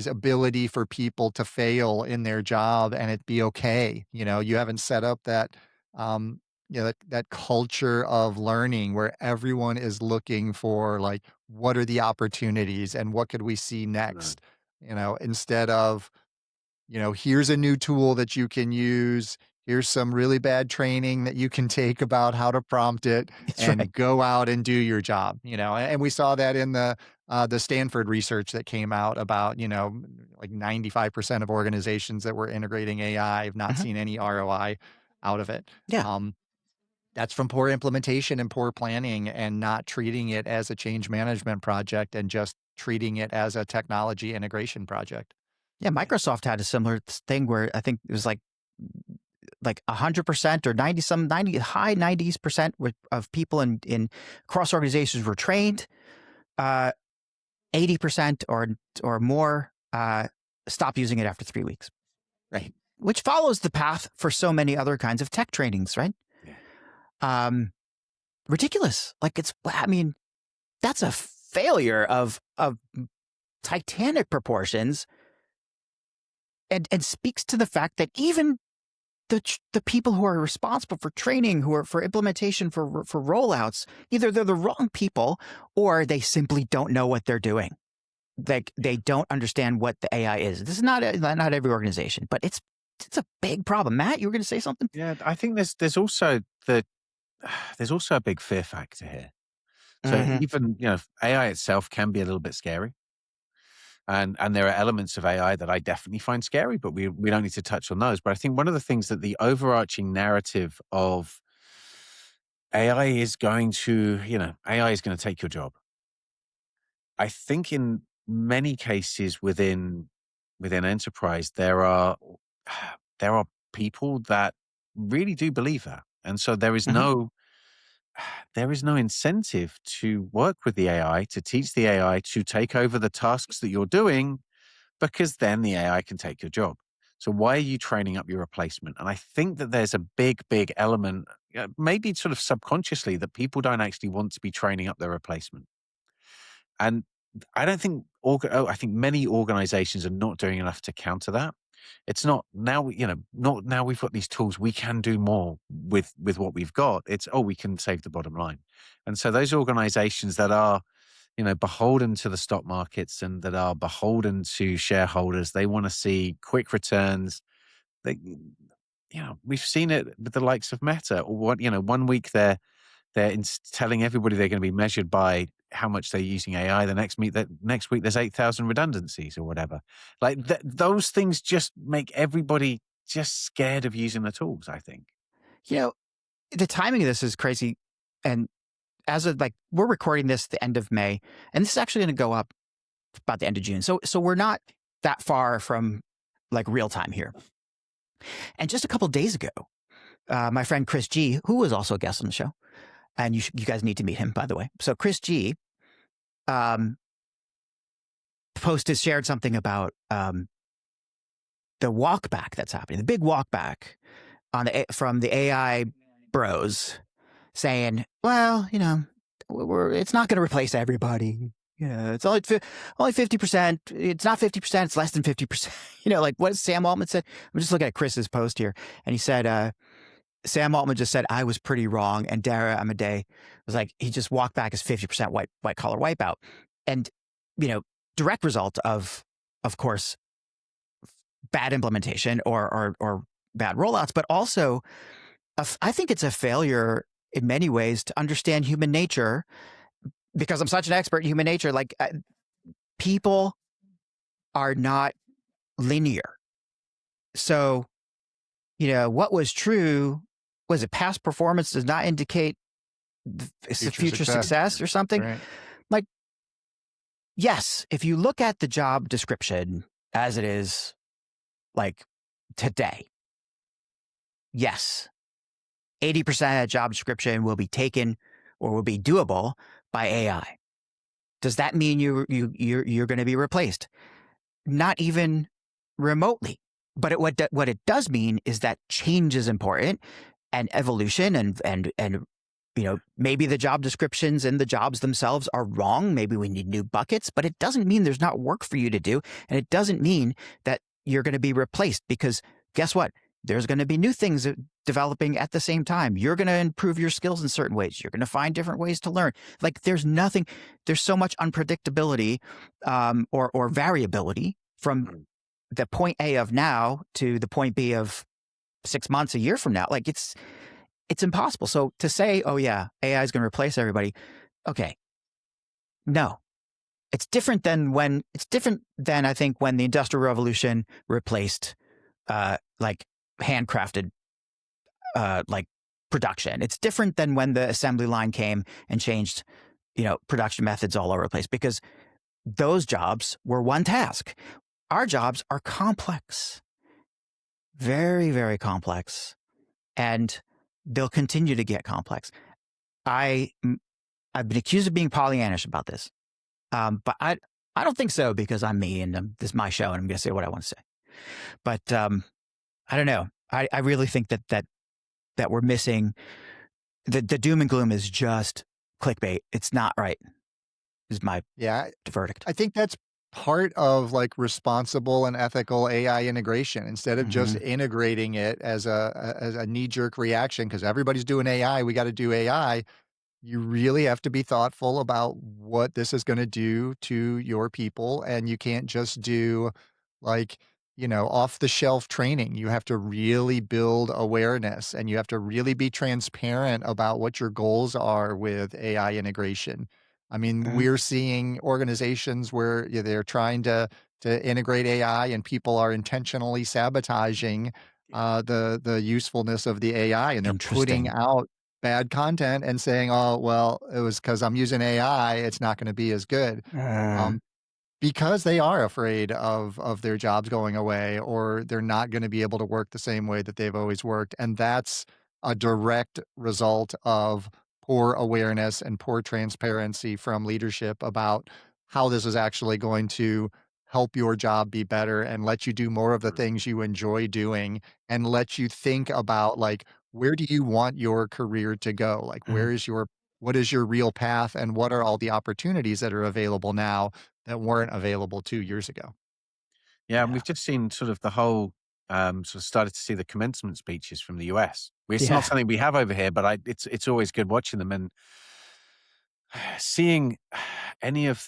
ability for people to fail in their job and it be okay. You haven't set up that, that culture of learning where everyone is looking for like, what are the opportunities and what could we see next? Instead of, here's a new tool that you can use. Here's some really bad training that you can take about how to prompt it go out and do your job, and we saw that in the Stanford research that came out about, like 95% of organizations that were integrating AI have not seen any ROI out of it. Yeah. That's from poor implementation and poor planning and not treating it as a change management project and just treating it as a technology integration project. Yeah, Microsoft had a similar thing where I think it was like 100% or 90 high 90s% of people in cross organizations were trained. 80% or more stopped using it after 3 weeks. Right. Which follows the path for so many other kinds of tech trainings, right? Yeah. Ridiculous. Like that's a failure of titanic proportions and speaks to the fact that even the people who are responsible for training, who are for implementation, for rollouts, either they're the wrong people or they simply don't know what they're doing. They don't understand what the AI is. This is not every organization, but it's a big problem. Matt, you were going to say something? Yeah, I think there's also there's also a big fear factor here. So Hmm. even, AI itself can be a little bit scary. And there are elements of AI that I definitely find scary, but we don't need to touch on those. But I think one of the things that the overarching narrative of AI is going to, AI is going to take your job. I think in many cases within enterprise, there are people that really do believe that. And so Hmm. there is no incentive to work with the AI, to teach the AI to take over the tasks that you're doing, because then the AI can take your job. So why are you training up your replacement? And I think that there's a big element, maybe sort of subconsciously, that people don't actually want to be training up their replacement. And I don't think, I think many organizations are not doing enough to counter that. It's not now, not now we've got these tools, we can do more with what we've got. It's, we can save the bottom line. And so those organizations that are, beholden to the stock markets and that are beholden to shareholders, they want to see quick returns. They, we've seen it with the likes of Meta. Or one week they're telling everybody they're going to be measured by how much they're using AI. The next week there's 8,000 redundancies or whatever. Like those things just make everybody just scared of using the tools, I think. The timing of this is crazy. And as of we're recording this the end of May, and this is actually going to go up about the end of June. So we're not that far from real time here. And just a couple days ago, my friend Chris G, who was also a guest on the show, and you guys need to meet him, by the way. So Chris G um, shared something about the walk back that's happening, the big walk back from the AI bros, saying, well, it's not going to replace everybody. It's only 50%. It's not 50%. It's less than 50%. What Sam Altman said. I'm just looking at Chris's post here, and he said, Sam Altman just said, I was pretty wrong. And Dara Amadei was like, he just walked back as 50% white collar wipeout. And, direct result of course, bad implementation or bad rollouts, but also I think it's a failure in many ways to understand human nature, because I'm such an expert in human nature. People are not linear. So, what was true was it past performance does not indicate future success or something. Right. Yes, if you look at the job description as it is today, yes, 80% of job description will be taken or will be doable by AI. Does that mean you're going to be replaced? Not even remotely. But what it does mean is that change is important, and evolution, and maybe the job descriptions and the jobs themselves are wrong. Maybe we need new buckets, but it doesn't mean there's not work for you to do, and it doesn't mean that you're going to be replaced, because guess what? There's going to be new things developing at the same time. You're going to improve your skills in certain ways. You're going to find different ways to learn. There's so much unpredictability or variability from the point A of now to the point B of 6 months, a year from now. It's impossible. So to say, oh yeah, AI is going to replace everybody. Okay. No. It's different than I think when the Industrial Revolution replaced handcrafted production. It's different than when the assembly line came and changed, production methods all over the place, because those jobs were one task. Our jobs are complex, very, very complex, and they'll continue to get complex. I've been accused of being Pollyannish about this, but I don't think so, because I'm me and this is my show and I'm going to say what I want to say. But I don't know. I really think that we're missing the doom and gloom is just clickbait. It's not right. Is my verdict. I think that's part of responsible and ethical AI integration, instead of just integrating it as a knee-jerk reaction because everybody's doing AI, we got to do AI. You really have to be thoughtful about what this is going to do to your people, and you can't just do off the shelf training. You have to really build awareness and you have to really be transparent about what your goals are with AI integration. I mean, Mhm. we're seeing organizations where they're trying to integrate AI and people are intentionally sabotaging the usefulness of the AI and they're putting Interesting. out bad content and saying, "Oh, well, it was because I'm using AI, it's not going to be as good." Uh, Um, because they are afraid of their jobs going away or they're not gonna be able to work the same way that they've always worked, and that's a direct result of poor awareness and poor transparency from leadership about how this is actually going to help your job be better and let you do more of the things you enjoy doing and let you think about, like, where do you want your career to go? Like, mhm. what is your real path, and what are all the opportunities that are available now that weren't available 2 years ago. Yeah, and Yeah. we've just seen sort of the whole, sort of started to see the commencement speeches from the US. It's not Yeah. something we have over here, but it's always good watching them and seeing any of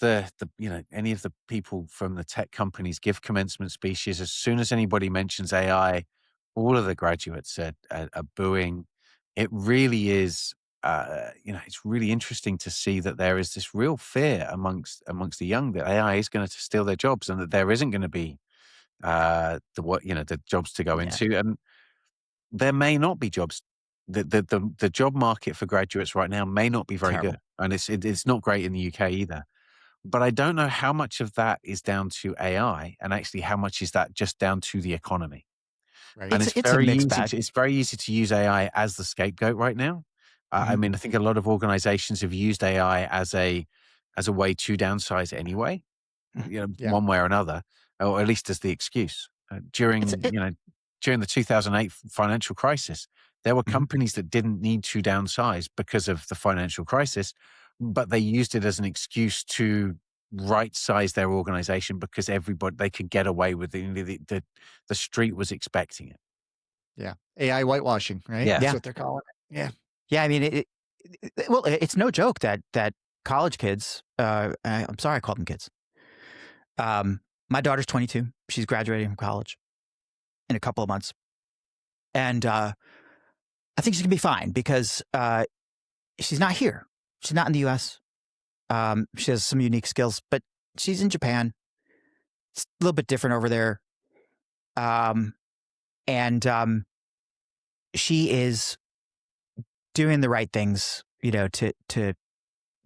any of the people from the tech companies give commencement speeches. As soon as anybody mentions AI, all of the graduates are booing. It really is. It's really interesting to see that there is this real fear amongst the young that AI is going to steal their jobs and that there isn't going to be the jobs to go Yeah. into, and there may not be jobs. The job market for graduates right now may not be very good, Terrible. and it's not great in the UK either. But I don't know how much of that is down to AI, and actually how much is that just down to the economy. Right. And It's a mixed bag. it's very easy to use AI as the scapegoat right now. I Mhm. mean, I think a lot of organizations have used AI as a way to downsize anyway, Mm. Yeah. one way or another, or at least as the excuse. It's it During the 2008 financial crisis, there were Mhm. companies that didn't need to downsize because of the financial crisis, but they used it as an excuse to right size their organization because everybody they could get away with it. The street was expecting it. Yeah. AI whitewashing, right? Yeah. That's Yeah. what they're calling it. Yeah. Yeah, I mean, well, it's no joke that college kids, I'm sorry I called them kids. My daughter's 22. She's graduating from college in a couple of months. And I think she's going to be fine because she's not here. She's not in the US. She has some unique skills, but she's in Japan. It's a little bit different over there. Um, and she is doing the right things, to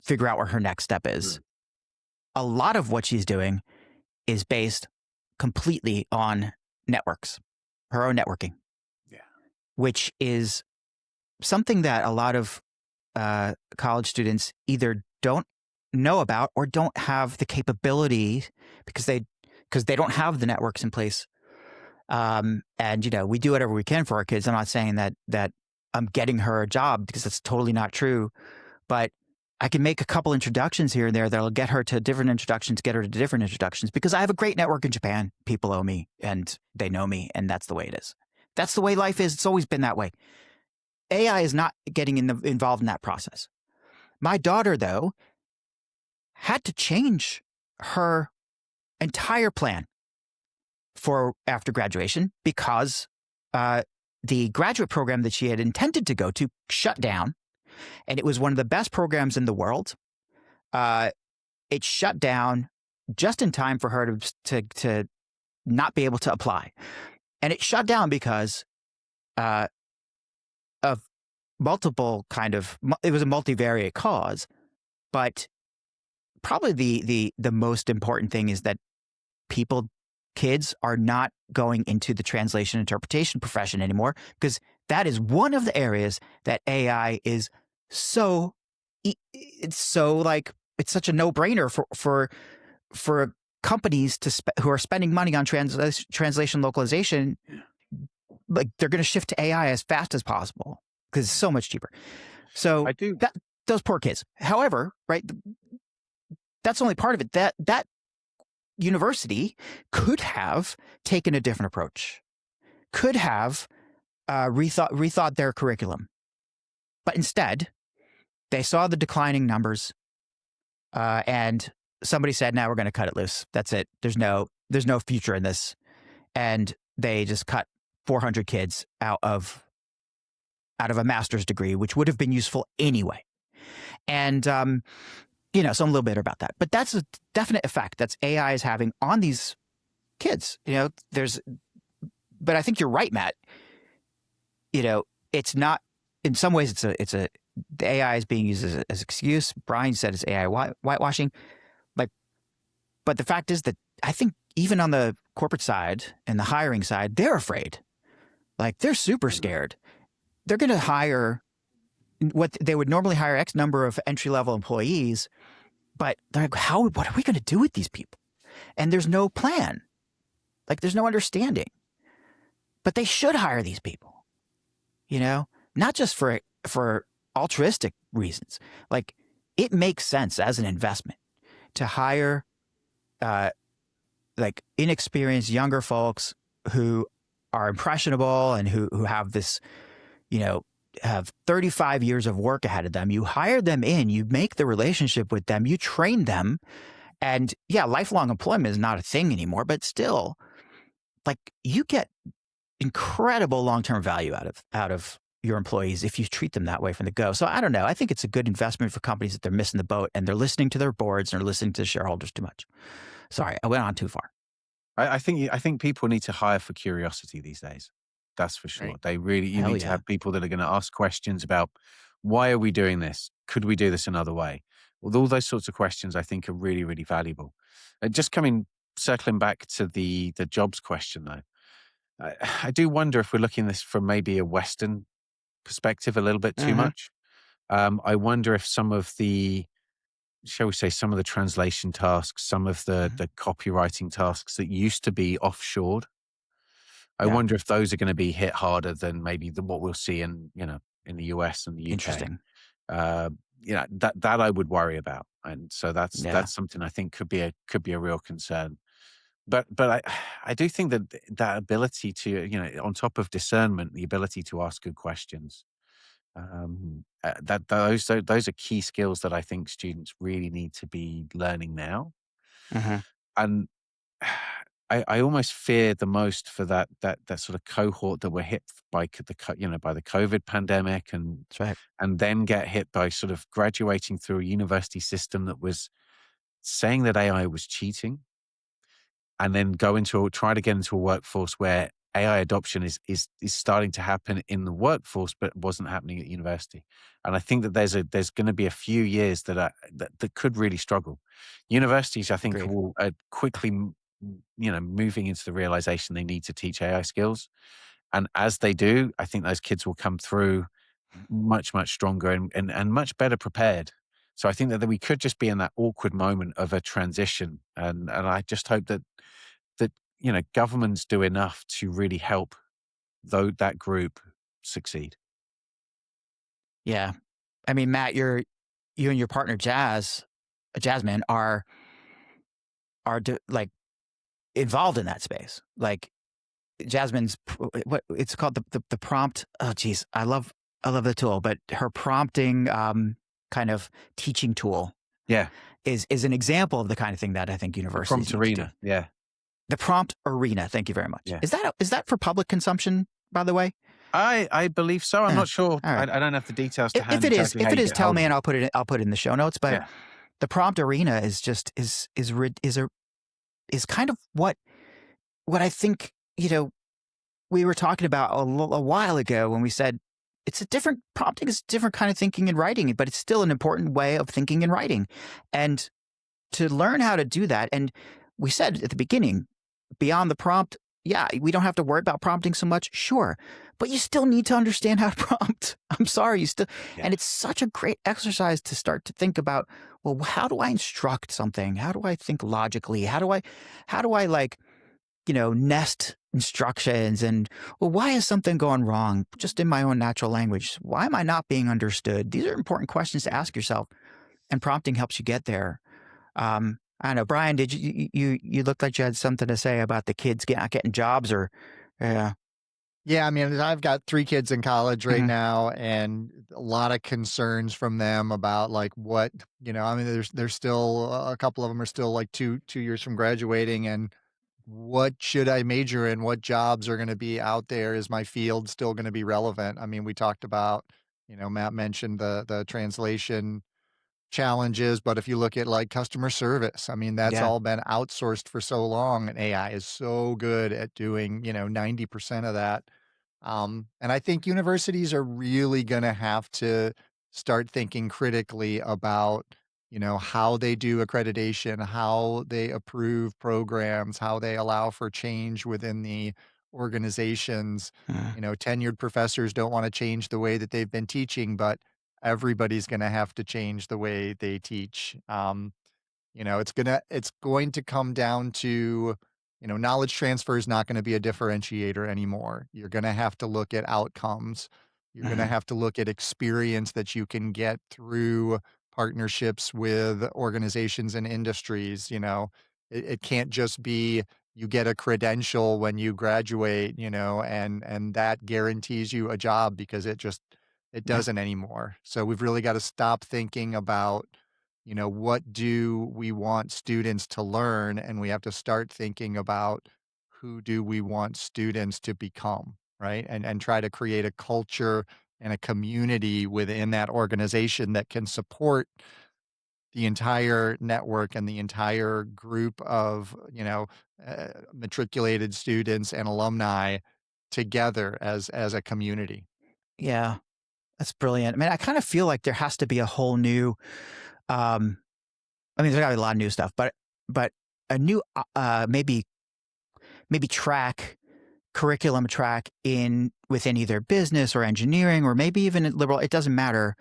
figure out where her next step is. A lot of what she's doing is based completely on networks, her own networking, Yeah. which is something that a lot of college students either don't know about or don't have the capability because they don't have the networks in place. And we do whatever we can for our kids. I'm not saying that I'm getting her a job because that's totally not true, but I can make a couple introductions here and there that'll get her to different introductions, get her to different introductions because I have a great network in Japan. People owe me and they know me, and that's the way it is. That's the way life is. It's always been that way. AI is not getting involved in that process. My daughter, though, had to change her entire plan for after graduation because the graduate program that she had intended to go to shut down, and it was one of the best programs in the world. It shut down just in time for her to not be able to apply, and it shut down because of multiple it was a multivariate cause, but probably the most important thing is that kids are not going into the translation interpretation profession anymore because that is one of the areas that AI is so it's so like it's such a no-brainer for companies who are spending money on translation localization. Like they're going to shift to AI as fast as possible because it's so much cheaper. So I do. that those poor kids. However, right, that's only part of it. That university could have taken a different approach, could have rethought their curriculum, but instead they saw the declining numbers, and somebody said, "Now we're going to cut it loose. That's it. There's no future in this." and they just cut 400 kids out of a master's degree, which would have been useful anyway. And so I'm a little bitter about that, but that's a definite effect that's AI is having on these kids. But I think you're right, Matt. It's not. In some ways, the AI is being used as excuse. Brian said it's AI whitewashing, but the fact is that I think even on the corporate side and the hiring side, they're afraid. Like, they're super scared. They're going to hire what they would normally hire X number of entry-level employees, but they're like, what are we going to do with these people? And there's no plan. Like, there's no understanding. But they should hire these people, not just for altruistic reasons. Like, it makes sense as an investment to hire inexperienced younger folks who are impressionable and who have this, have 35 years of work ahead of them. You hire them in, you make the relationship with them, you train them. And yeah, lifelong employment is not a thing anymore, but still, like, you get incredible long-term value out of your employees if you treat them that way from the go. So I don't know. I think it's a good investment for companies that they're missing the boat and they're listening to their boards and they're listening to shareholders too much. Sorry, I went on too far. I think people need to hire for curiosity these days. That's for sure. Right. They really, you need to have people that are going to ask questions about, why are we doing this? Could we do this another way? Well, all those sorts of questions I think are really, really valuable. Circling back to the jobs question though, I do wonder if we're looking at this from maybe a Western perspective a little bit too much. I wonder if some of the, shall we say, some of the translation tasks, some of the copywriting tasks that used to be offshored, I wonder if those are going to be hit harder than maybe what we'll see in the US and the UK. Interesting. That I would worry about, and so that's something I think could be a real concern. But I do think that ability to, on top of discernment, the ability to ask good questions, those are key skills that I think students really need to be learning now. And I almost fear the most for that sort of cohort that were hit by the COVID pandemic, and That's right. and then get hit by sort of graduating through a university system that was saying that AI was cheating, and then try to get into a workforce where AI adoption is starting to happen in the workforce, but wasn't happening at university. And I think that there's going to be a few years that could really struggle. Universities, I think, will quickly, moving into the realization they need to teach AI skills. And as they do, I think those kids will come through much, much stronger and much better prepared. So I think that we could just be in that awkward moment of a transition. And I just hope that governments do enough to really help that group succeed. Yeah. I mean, Matt, you and your partner Jasmine are like involved in that space. Like, Jasmine's, what it's called, the prompt. Oh geez, I love the tool, but her prompting kind of teaching tool is an example of the kind of thing that I think universities prompt arena. Yeah. The prompt arena. Thank you very much. Yeah. Is that for public consumption, by the way? I believe so. I'm not sure. Right. I don't have the details to hand. If it is, tell me and I'll put it in the show notes. But the prompt arena is just is kind of what I think, we were talking about a while ago when we said prompting is a different kind of thinking and writing, but it's still an important way of thinking and writing. And to learn how to do that, and we said at the beginning, beyond the prompt, we don't have to worry about prompting so much, sure, but you still need to understand how to prompt. I'm sorry, and it's such a great exercise to start to think about, well, how do I instruct something? How do I think logically? How do I like, nest instructions, and, well, why is something going wrong just in my own natural language? Why am I not being understood? These are important questions to ask yourself, and prompting helps you get there. I don't know, Brian, did you looked like you had something to say about the kids getting jobs, or Yeah, I mean, I've got 3 kids in college right now, and a lot of concerns from them about like what, I mean, there's still a couple of them are still like two years from graduating, and what should I major in? What jobs are going to be out there? Is my field still going to be relevant? I mean, we talked about, Matt mentioned the translation challenges, but if you look at like customer service, I mean, that's Yeah. all been outsourced for so long, and AI is so good at doing, 90% of that. And I think universities are really going to have to start thinking critically about, how they do accreditation, how they approve programs, how they allow for change within the organizations. Mm. Tenured professors don't want to change the way that they've been teaching, but everybody's going to have to change the way they teach. It's going to come down to, knowledge transfer is not gonna be a differentiator anymore. You're gonna have to look at outcomes. You're gonna Mhm. have to look at experience that you can get through partnerships with organizations and industries. It can't just be you get a credential when you graduate, and that guarantees you a job, because it Yeah. doesn't anymore. So we've really gotta stop thinking about, what do we want students to learn? And we have to start thinking about who do we want students to become, right? And try to create a culture and a community within that organization that can support the entire network and the entire group of, matriculated students and alumni together as a community. Yeah. That's brilliant. I mean, I kind of feel like there has to be a whole new, um, I mean, there's got to be a lot of new stuff, but a new, maybe curriculum track in within either business or engineering, or maybe even at liberal. It doesn't matter,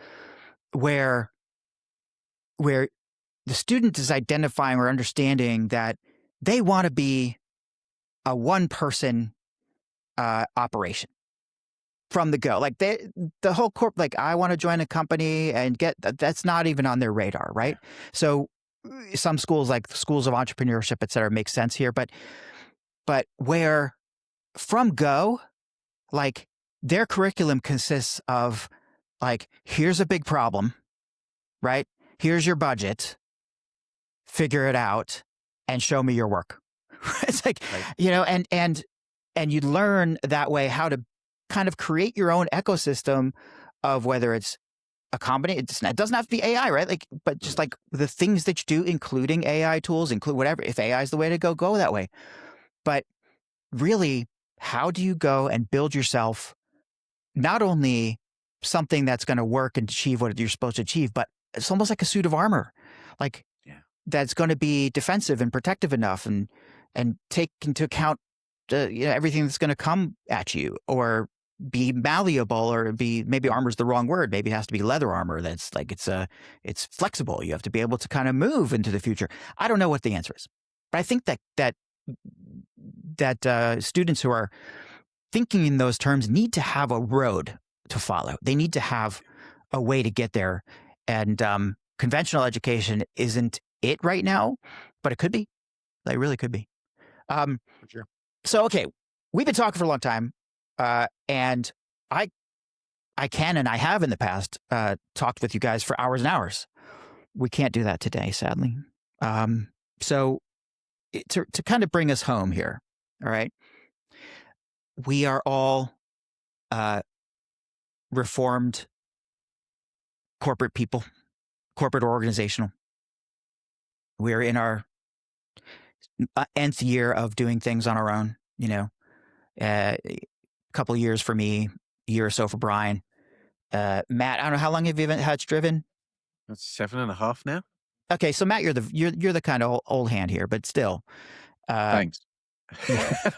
where where the student is identifying or understanding that they want to be a one person operation from the go. Like the whole like I want to join a company and get that's not even on their radar, Yeah. right? So some schools, like schools of entrepreneurship, et cetera, make sense here, but where from go, like their curriculum consists of like, here's a big problem, right? Here's your budget, figure it out, and show me your work. It's like, Right. and you learn that way how to kind of create your own ecosystem of whether it's a combination. It doesn't have to be AI, right? Like, but just like the things that you do, including AI tools, include whatever. If AI is the way to go that way. But really, how do you go and build yourself not only something that's going to work and achieve what you're supposed to achieve, but it's almost like a suit of armor, like Yeah. that's going to be defensive and protective enough, and take into account everything that's going to come at you, or be malleable, or be, maybe armor's the wrong word. Maybe it has to be leather armor. That's like, it's flexible. You have to be able to kind of move into the future. I don't know what the answer is, but I think that students who are thinking in those terms need to have a road to follow. They need to have a way to get there. And conventional education isn't it right now, but it could be. Like, really could be. For sure. So, okay, we've been talking for a long time, and I can, and I have in the past, talked with you guys for hours and hours. We can't do that today, sadly. So to kind of bring us home here, all right, we are all reformed corporate people, corporate organizational. We're in our nth year of doing things on our own, a couple of years for me, a year or so for Brian. Matt, I don't know, how long have you been driven? That's 7.5 now. Okay, so Matt, you're the kind of old hand here, but still. Thanks. Yeah.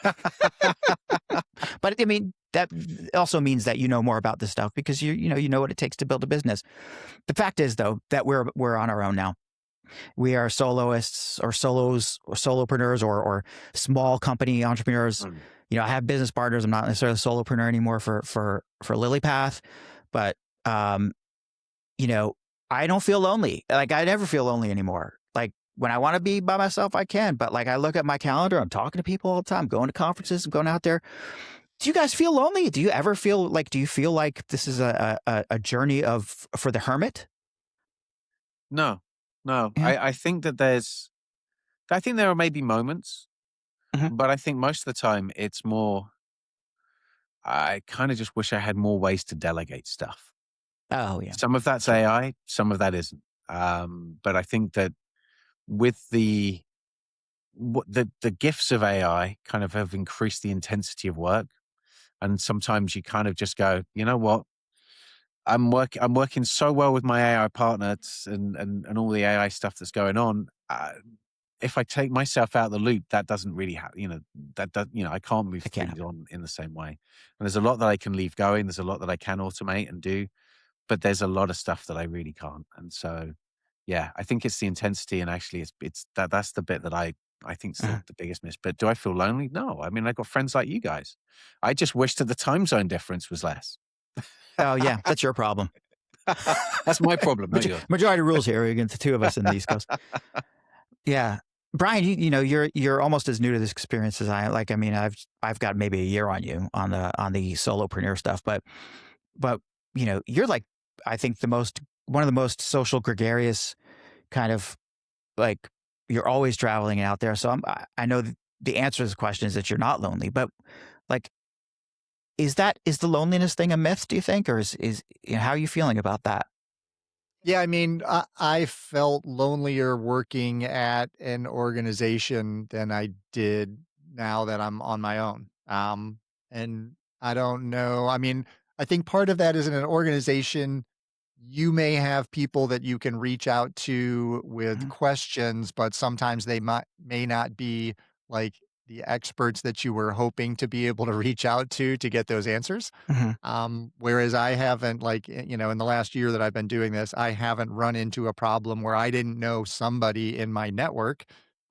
But I mean, that also means that you know more about this stuff, because you know what it takes to build a business. The fact is, though, that we're on our own now. We are soloists, or solos, or solopreneurs, or small company entrepreneurs. I have business partners. I'm not necessarily a solopreneur anymore for LilyPath, but I don't feel lonely. Like, I never feel lonely anymore. Like, when I want to be by myself, I can. But like, I look at my calendar, I'm talking to people all the time, going to conferences, I'm going out there. Do you guys feel lonely? Do you ever feel like? Do you feel like this is a journey for the hermit? No. Yeah. I think that I think there are maybe moments Mhm. But I think most of the time it's more, I kind of just wish I had more ways to delegate stuff. Oh, yeah. Some of that's Sure. AI, some of that isn't. But I think that with the gifts of AI kind of have increased the intensity of work. And sometimes you kind of just go, you know what? I'm working so well with my AI partners and all the AI stuff that's going on. If I take myself out of the loop, that doesn't really have, that does, I can't move I can't things happen. on in the same way. And there's a lot that I can leave going. There's a lot that I can automate and do, but there's a lot of stuff that I really can't. And so, yeah, I think it's the intensity, and actually it's that's the bit that I think's Mhm. the biggest miss. But do I feel lonely? No. I mean, I got friends like you guys. I just wish that the time zone difference was less. Oh, yeah. That's your problem. That's my problem, not yours. Majority rules here. We get the two of us in the East Coast. Yeah. Brian, you're almost as new to this experience as I am. Like, I mean, I've got maybe a year on you on the solopreneur stuff, but you're like, I think one of the most social gregarious kind of, like, you're always traveling out there. So I know the answer to this question is that you're not lonely, but like, is the loneliness thing a myth, do you think? Or how are you feeling about that? Yeah, I mean, I felt lonelier working at an organization than I did now that I'm on my own. And I don't know. I mean, I think part of that is in an organization, you may have people that you can reach out to with Mhm. questions, but sometimes they may not be like the experts that you were hoping to be able to reach out to get those answers. Mhm. Whereas I haven't in the last year that I've been doing this, I haven't run into a problem where I didn't know somebody in my network,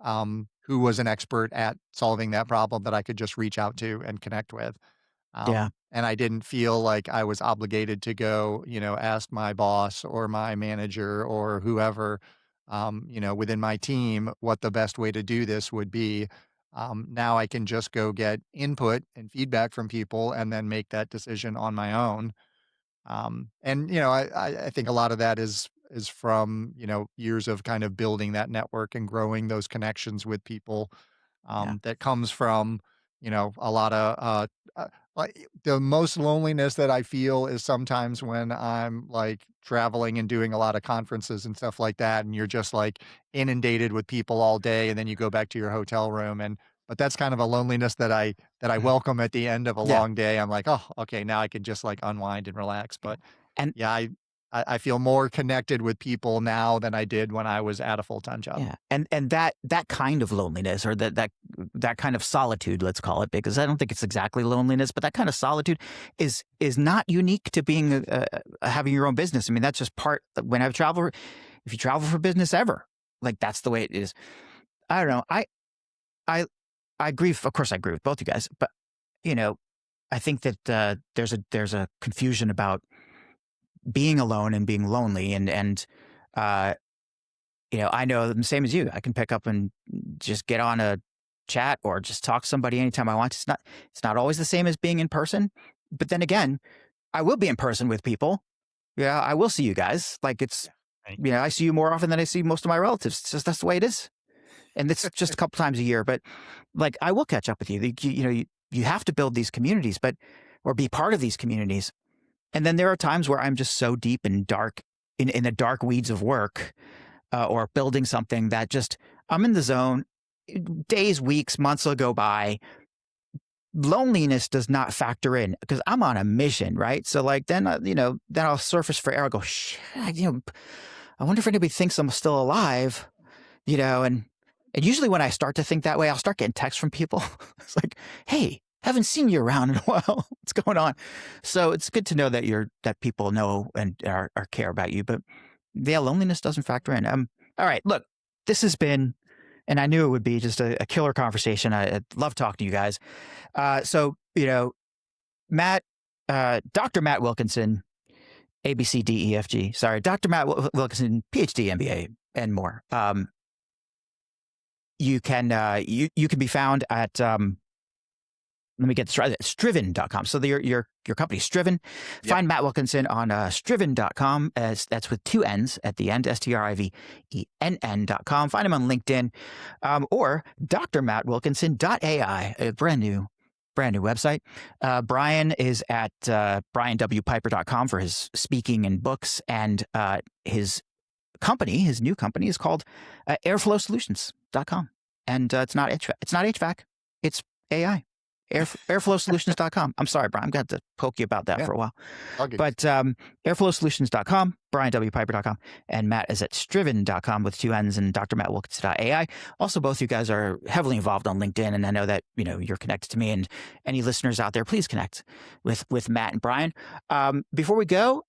who was an expert at solving that problem that I could just reach out to and connect with. Yeah. And I didn't feel like I was obligated to go, ask my boss or my manager or whoever, within my team what the best way to do this would be. Now I can just go get input and feedback from people and then make that decision on my own. And I think a lot of that is from years of kind of building that network and growing those connections with people. Yeah. That comes from a lot of like the most loneliness that I feel is sometimes when I'm like traveling and doing a lot of conferences and stuff like that, and you're just like inundated with people all day, and then you go back to your hotel room and. But that's kind of a loneliness that I Mhm. welcome at the end of a Yeah. long day. I'm like, "Oh, okay, now I can just, like, unwind and relax." Yeah. But, And yeah, I feel more connected with people now than I did when I was at a full-time job. yeah. And that kind of loneliness, or that kind of solitude, let's call it, because I don't think it's exactly loneliness, but that kind of solitude is not unique to being having your own business. I mean, that's just part when I travel. If you travel for business ever, like, that's the way it is. I don't know. I I agree. Of course, I agree with both you guys, but you know, I think that there's a confusion about being alone and being lonely, and uh, I know the same as you. I can pick up and just get on a chat or just talk to somebody anytime I want. It's not always the same as being in person, but then again, I will be in person with people. Yeah, I will see you guys. Like, Yeah, right. I see you more often than I see most of my relatives. It's just, that's the way it is, and it's just a couple times a year. But like, I will catch up with you. You have to build these communities, or be part of these communities. And then there are times where I'm just so deep and dark in the dark weeds of work, or building something, that just I'm in the zone. Days, weeks, months will go by. Loneliness does not factor in because I'm on a mission, right? So like, then I'll surface for air. I'll go, I wonder if anybody thinks I'm still alive, and usually when I start to think that way, I'll start getting texts from people. It's like, hey, haven't seen you around in a while. What's going on? So it's good to know that people know and are care about you. But yeah, loneliness doesn't factor in. All right, look, this has been, and I knew it would be just a killer conversation. I love talking to you guys. So Matt, Dr. Matt Wilkinson, ABCDEFG. Sorry, Dr. Matt Wilkinson, PhD, MBA, and more. You can be found at let me get this right. Striven.com. So your company's Striven. Yep. Find Matt Wilkinson on Striven.com. That's with 2 N's at the end, STRIVENN.com. Find him on LinkedIn or drmattwilkinson.ai, a brand new website. Brian is at brianwpiper.com for his speaking and books, and his new company is called airflowsolutions.com. And it's not HVAC, it's AI. Airflowsolutions.com. I'm sorry, Brian. I'm going to have to poke you about that for a while. But airflowsolutions.com, brianwpiper.com, and Matt is at striven.com with 2 N's, and drmattwilkinson.ai. Also, both you guys are heavily involved on LinkedIn, and I know that you're connected to me, and any listeners out there, please connect with Matt and Brian. Before we go,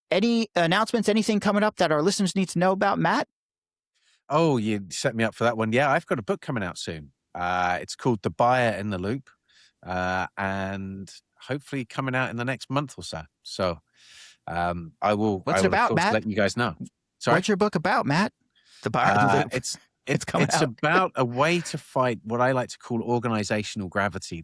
any announcements, anything coming up that our listeners need to know about, Matt? Oh, you set me up for that one. Yeah, I've got a book coming out soon. It's called The Buyer in the Loop, and hopefully coming out in the next month or so. So I will. What's it about, Matt? Let you guys know. Sorry? What's your book about, Matt? The Buyer in the Loop. It's about a way to fight what I like to call organizational gravity.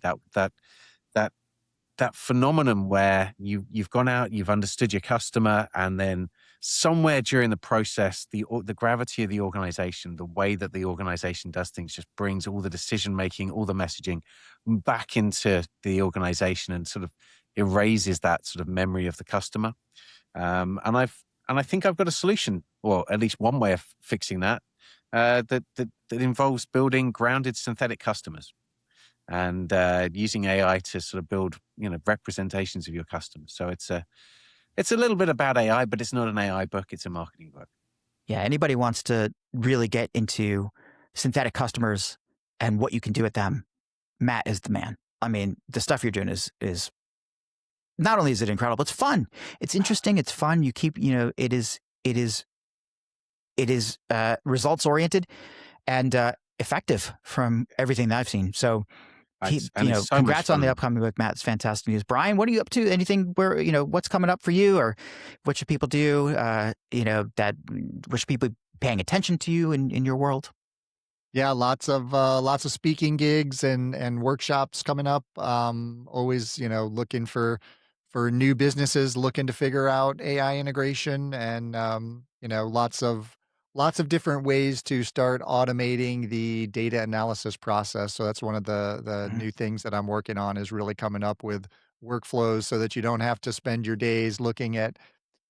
That phenomenon where you've gone out, you've understood your customer, and then somewhere during the process, the gravity of the organization, the way that the organization does things, just brings all the decision making, all the messaging back into the organization and sort of erases that sort of memory of the customer. And I think I've got a solution, or at least one way of fixing that, that involves building grounded synthetic customers and using AI to sort of build representations of your customers. So it's a little bit about AI, but it's not an AI book. It's a marketing book. Yeah, anybody wants to really get into synthetic customers and what you can do with them, Matt is the man. I mean, the stuff you're doing is not only is it incredible, it's fun. It's interesting. It's fun. You keep, it is results oriented and effective from everything that I've seen. So, congrats on the upcoming book, Matt. It's fantastic news. Brian, what are you up to? Anything where, what's coming up for you, or what should people do? What should people be paying attention to you in your world? Yeah, lots of speaking gigs and workshops coming up. Always, looking for new businesses looking to figure out AI integration, and lots of different ways to start automating the data analysis process. So that's one of the new things that I'm working on, is really coming up with workflows so that you don't have to spend your days looking at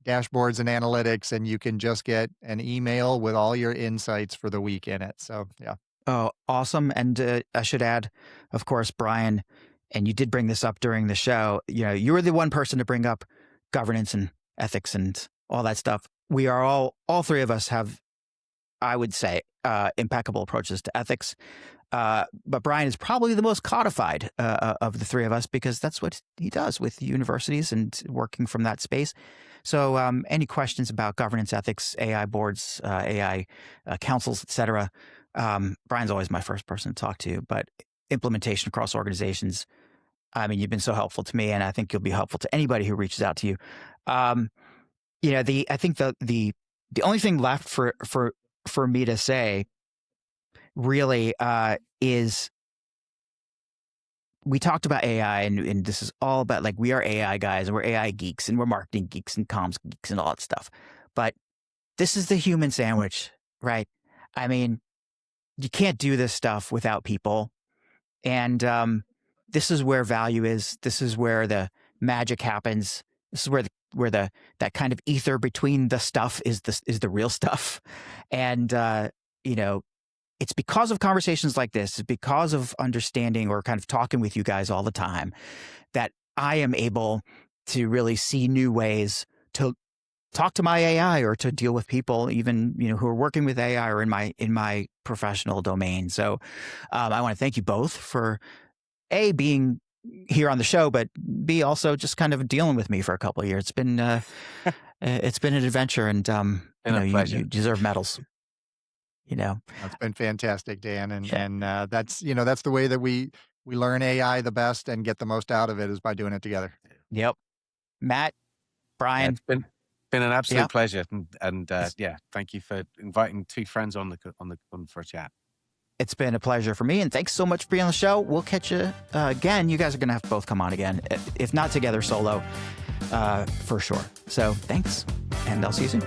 dashboards and analytics, and you can just get an email with all your insights for the week in it. So, yeah. Oh, awesome. And I should add, of course, Brian, and you did bring this up during the show, you were the one person to bring up governance and ethics and all that stuff. We are all three of us have, I would say, impeccable approaches to ethics. But Brian is probably the most codified of the three of us, because that's what he does with universities and working from that space. So any questions about governance, ethics, AI boards, AI councils, et cetera, Brian's always my first person to talk to. But implementation across organizations, I mean, you've been so helpful to me, and I think you'll be helpful to anybody who reaches out to you. I think the only thing left for me to say really is, we talked about AI, and this is all about, like, we are AI guys, and we're AI geeks, and we're marketing geeks and comms geeks and all that stuff. But this is the human sandwich, right? I mean, you can't do this stuff without people. And this is where value is. This is where the magic happens. This is where that kind of ether between the stuff is the real stuff. And it's because of conversations like this, it's because of understanding or kind of talking with you guys all the time, that I am able to really see new ways to talk to my AI or to deal with people, even who are working with AI or in my professional domain. So I want to thank you both for A, being here on the show, but B, also just kind of dealing with me for a couple of years. It's been an adventure, and you deserve medals. It's been fantastic, Dan, and that's the way that we learn AI the best and get the most out of it, is by doing it together. Yep. Matt, Brian, it's been an absolute pleasure, and thank you for inviting two friends on for a chat. It's been a pleasure for me, and thanks so much for being on the show. We'll catch you again. You guys are going to have to both come on again, if not together, solo, for sure. So thanks, and I'll see you soon.